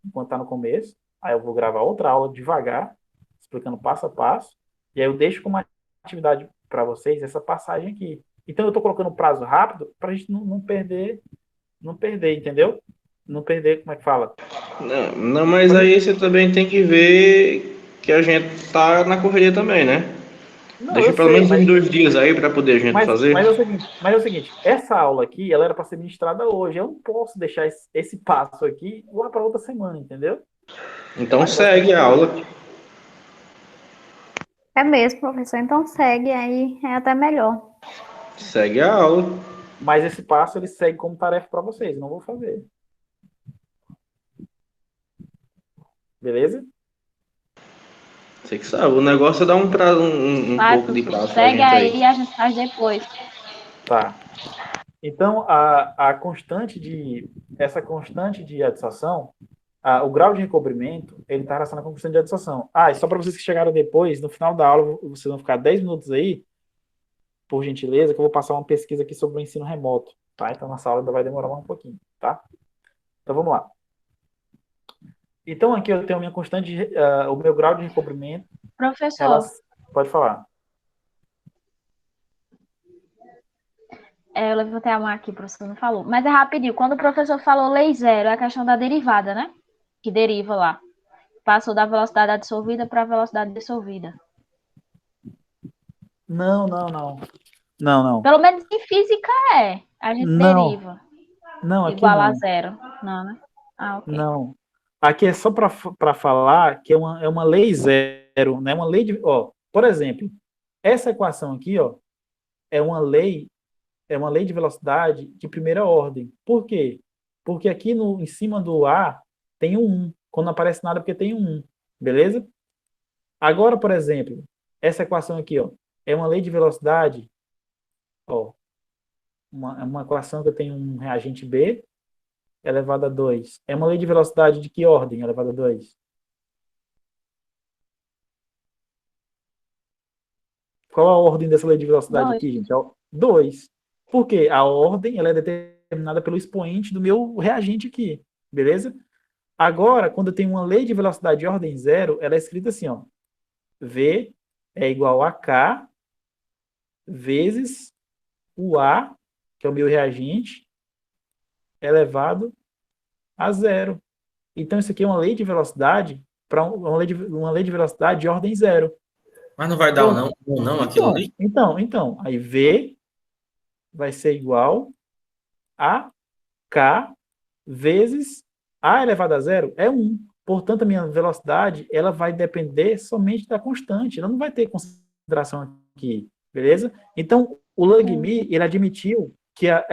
Enquanto está no começo. Aí eu vou gravar outra aula devagar, explicando passo a passo, e aí eu deixo como atividade para vocês essa passagem aqui. Então eu estou colocando prazo rápido para a gente não perder, entendeu? Não perder, como é que fala? Não, mas aí você também tem que ver que a gente tá na correria também, né? Não, Deixa pelo menos uns 2 dias aí para poder a gente fazer. Mas é o seguinte, essa aula aqui, ela era para ser ministrada hoje. Eu não posso deixar esse passo aqui lá para outra semana, entendeu? Então segue a aula. É mesmo, professor. Então segue aí, é até melhor. Segue a aula. Mas esse passo ele segue como tarefa para vocês, não vou fazer. Beleza? Você que sabe, o negócio é dar um prazo, um Vai, pouco de professor, prazo pra segue gente aí aí. e a gente faz depois. Tá. Então, essa constante de adsorção, o grau de recobrimento, ele está relacionado com a constante de adsorção. E só para vocês que chegaram depois, no final da aula, vocês vão ficar 10 minutos aí, por gentileza, que eu vou passar uma pesquisa aqui sobre o ensino remoto, tá? Então, nossa aula ainda vai demorar um pouquinho, tá? Então, vamos lá. Então, aqui eu tenho a minha constante, o meu grau de recobrimento. Professor, Pode falar. eu levantei a mão aqui, o professor não falou. Mas é rapidinho. Quando o professor falou lei zero, é a questão da derivada, né? Que deriva lá. Passou da velocidade absorvida para a velocidade dissolvida. Não, não, não. Não, não. Pelo menos em física é. A gente Não, deriva. não, aqui Igual a não. zero. Não, né? Ok. Não. Aqui é só para falar que é uma lei zero, né? Uma lei de, por exemplo, essa equação aqui, é uma lei de velocidade de primeira ordem. Por quê? Porque aqui em cima do A tem um 1. Quando não aparece nada, porque tem um 1. Beleza? Agora, por exemplo, essa equação aqui, é uma lei de velocidade, uma equação que eu tenho um reagente B elevado a 2. É uma lei de velocidade de que ordem elevado a 2? Qual a ordem dessa lei de velocidade aqui, gente? 2. Por quê? A ordem ela é determinada pelo expoente do meu reagente aqui. Beleza? Agora, quando eu tenho uma lei de velocidade de ordem zero, ela é escrita assim, V é igual a K vezes o A, que é o meu reagente, elevado a zero. Então, isso aqui é uma lei de velocidade para uma lei de velocidade de ordem zero. Mas não vai dar um não aquilo ali? Então, aí V vai ser igual a K vezes A elevado a zero é 1. Portanto, a minha velocidade ela vai depender somente da constante. Ela não vai ter consideração aqui, beleza? Então, o Langmuir, ele admitiu que a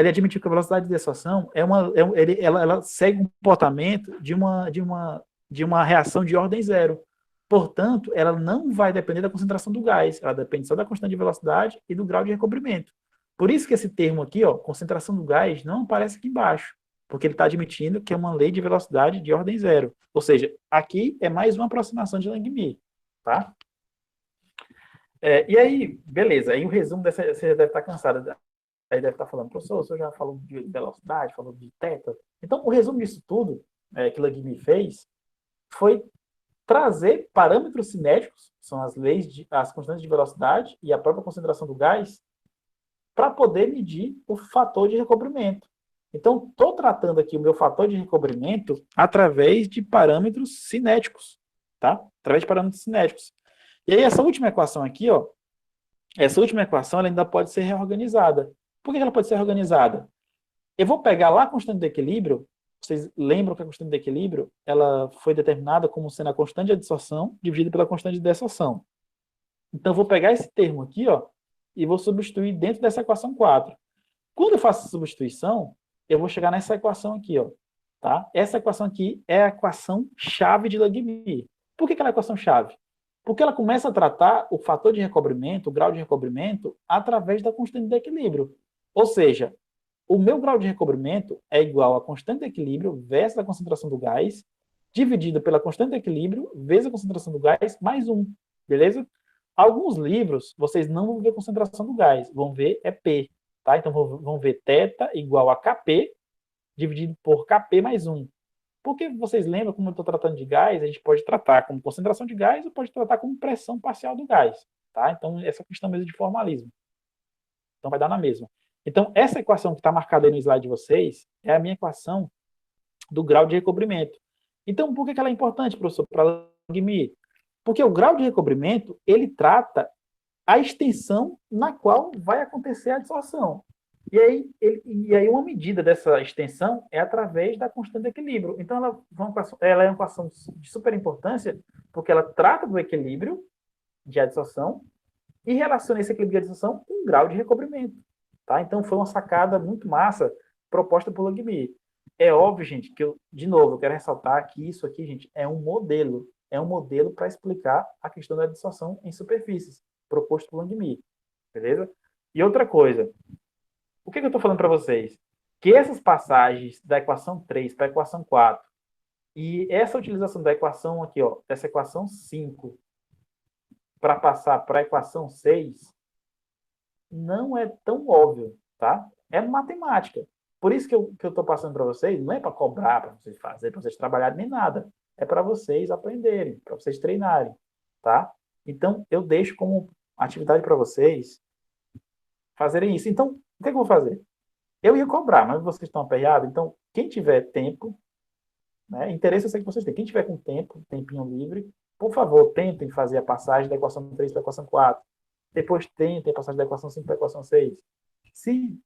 velocidade de dessociação ela segue um comportamento de uma reação de ordem zero. Portanto, ela não vai depender da concentração do gás, ela depende só da constante de velocidade e do grau de recobrimento. Por isso que esse termo aqui, concentração do gás, não aparece aqui embaixo, porque ele está admitindo que é uma lei de velocidade de ordem zero. Ou seja, aqui é mais uma aproximação de Langmuir, tá? E aí, beleza, aí o resumo dessa, você deve estar cansado, aí deve estar falando, professor, o senhor já falou de velocidade, falou de θ. Então, o resumo disso tudo que Langmuir fez foi trazer parâmetros cinéticos, são as constantes de velocidade e a própria concentração do gás, para poder medir o fator de recobrimento. Então, estou tratando aqui o meu fator de recobrimento através de parâmetros cinéticos, tá? Através de parâmetros cinéticos. E aí, essa última equação aqui, essa última equação ela ainda pode ser reorganizada. Por que ela pode ser reorganizada? Eu vou pegar lá a constante de equilíbrio. Vocês lembram que a constante de equilíbrio ela foi determinada como sendo a constante de adsorção dividida pela constante de dessorção. Então, eu vou pegar esse termo aqui, e vou substituir dentro dessa equação 4. Quando eu faço a substituição, eu vou chegar nessa equação aqui, tá? Essa equação aqui é a equação chave de Langmuir. Por que ela é a equação chave? Porque ela começa a tratar o fator de recobrimento, o grau de recobrimento, através da constante de equilíbrio. Ou seja, o meu grau de recobrimento é igual à constante de equilíbrio vezes a concentração do gás, dividido pela constante de equilíbrio vezes a concentração do gás, mais 1. Beleza? Alguns livros, vocês não vão ver concentração do gás, vão ver P. Tá? Então, vão ver θ igual a Kp, dividido por Kp mais 1. Porque vocês lembram, como eu estou tratando de gás, a gente pode tratar como concentração de gás ou pode tratar como pressão parcial do gás. Tá? Então, essa questão mesmo de formalismo. Então, vai dar na mesma. Então, essa equação que está marcada aí no slide de vocês é a minha equação do grau de recobrimento. Então, por que ela é importante, professor, para Langmuir? Porque o grau de recobrimento, ele trata a extensão na qual vai acontecer a adsorção. E aí uma medida dessa extensão é através da constante de equilíbrio. Então, ela é uma equação de super importância, porque ela trata do equilíbrio de adsorção e relaciona esse equilíbrio de adsorção com o grau de recobrimento. tá? Então, foi uma sacada muito massa proposta por Logmi. É óbvio, gente, que de novo, eu quero ressaltar que isso aqui, gente, é um modelo para explicar a questão da dissorção em superfícies, proposto por Logmi, beleza? E outra coisa, o que eu estou falando para vocês? Que essas passagens da equação 3 para a equação 4 e essa utilização da equação aqui, ó, dessa equação 5 para passar para a equação 6 não é tão óbvio, tá? É matemática. Por isso que eu estou passando para vocês, não é para cobrar, para vocês fazerem, para vocês trabalharem, nem nada. É para vocês aprenderem, para vocês treinarem, tá? Então, eu deixo como atividade para vocês fazerem isso. Então, o que eu vou fazer? Eu ia cobrar, mas vocês estão aperreados, então, quem tiver tempo, né, interesse eu sei que vocês têm, quem tiver com tempo, tempinho livre, por favor, tentem fazer a passagem da equação 3 para a equação 4. Depois tentem a passagem da equação 5 para a equação 6. Se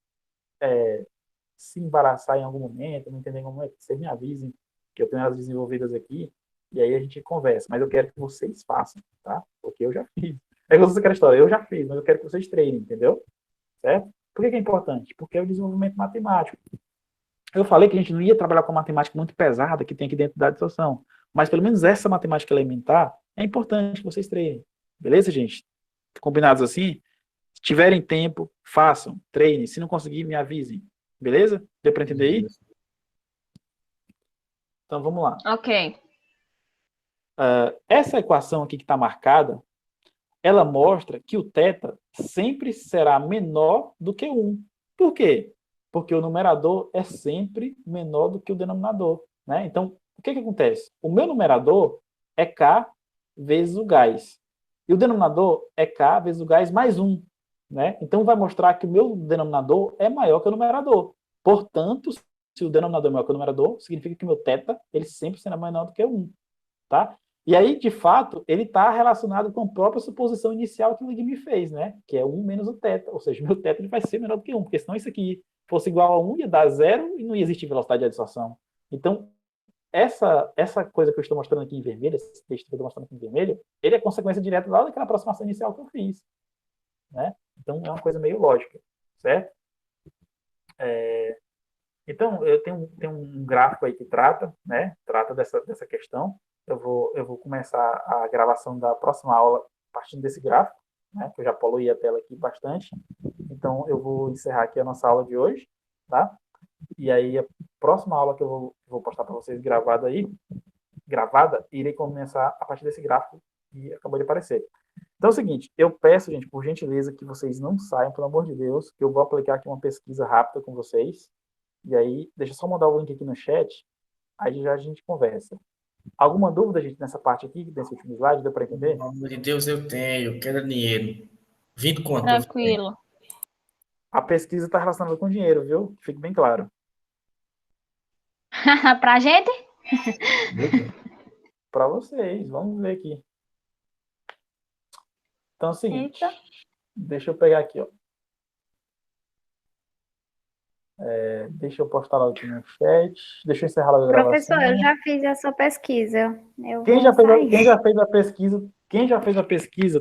embaraçar em algum momento, não entender como é, vocês me avisem, que eu tenho elas desenvolvidas aqui, e aí a gente conversa. Mas eu quero que vocês façam, tá? Porque eu já fiz. É igual aquela história, eu já fiz, mas eu quero que vocês treinem, entendeu? Certo? Por que é importante? Porque é o desenvolvimento matemático. Eu falei que a gente não ia trabalhar com matemática muito pesada que tem aqui dentro da distorção, mas pelo menos essa matemática elementar é importante que vocês treinem. Beleza, gente? Combinados assim? Se tiverem tempo, façam, treinem. Se não conseguir, me avisem. Beleza? Deu para entender aí? Então, vamos lá. Ok. Essa equação aqui que está marcada, ela mostra que o θ sempre será menor do que 1. Por quê? Porque o numerador é sempre menor do que o denominador, né? Então, o que acontece? O meu numerador é K vezes o gás. E o denominador é K vezes o gás mais 1. Né? Então, vai mostrar que o meu denominador é maior que o numerador. Portanto, se o denominador é maior que o numerador, significa que o meu θ ele sempre será menor do que 1. Tá? E aí, de fato, ele está relacionado com a própria suposição inicial que o Logmi fez, né? Que é 1 menos o θ. Ou seja, o meu θ ele vai ser menor do que 1, porque senão isso aqui fosse igual a 1, ia dar 0 e não ia existir velocidade de adsorção. Então, essa coisa que eu estou mostrando aqui em vermelho, esse texto que eu estou mostrando aqui em vermelho, ele é consequência direta lá daquela aproximação inicial que eu fiz. Né? Então, é uma coisa meio lógica, certo? Então, eu tenho um gráfico aí que trata dessa questão. Eu vou começar a gravação da próxima aula partindo desse gráfico, né? Que eu já poluí a tela aqui bastante. Então, eu vou encerrar aqui a nossa aula de hoje, tá? E aí, a próxima aula que eu vou postar para vocês gravada, irei começar a partir desse gráfico que acabou de aparecer. Então é o seguinte, eu peço, gente, por gentileza, que vocês não saiam, pelo amor de Deus, que eu vou aplicar aqui uma pesquisa rápida com vocês. E aí, deixa eu só mandar o link aqui no chat, aí já a gente conversa. Alguma dúvida, gente, nessa parte aqui, nesse último slide, deu para entender? Pelo amor de Deus, eu tenho. Quero dinheiro. 20 conto. Tranquilo. A pesquisa está relacionada com dinheiro, viu? Fique bem claro. Pra gente? Para vocês, vamos ver aqui. Então é o seguinte, Eita. deixa eu pegar aqui, ó. Deixa eu postar lá aqui no chat. Deixa eu encerrar a gravação. Professor, eu já fiz essa pesquisa. Quem já fez a pesquisa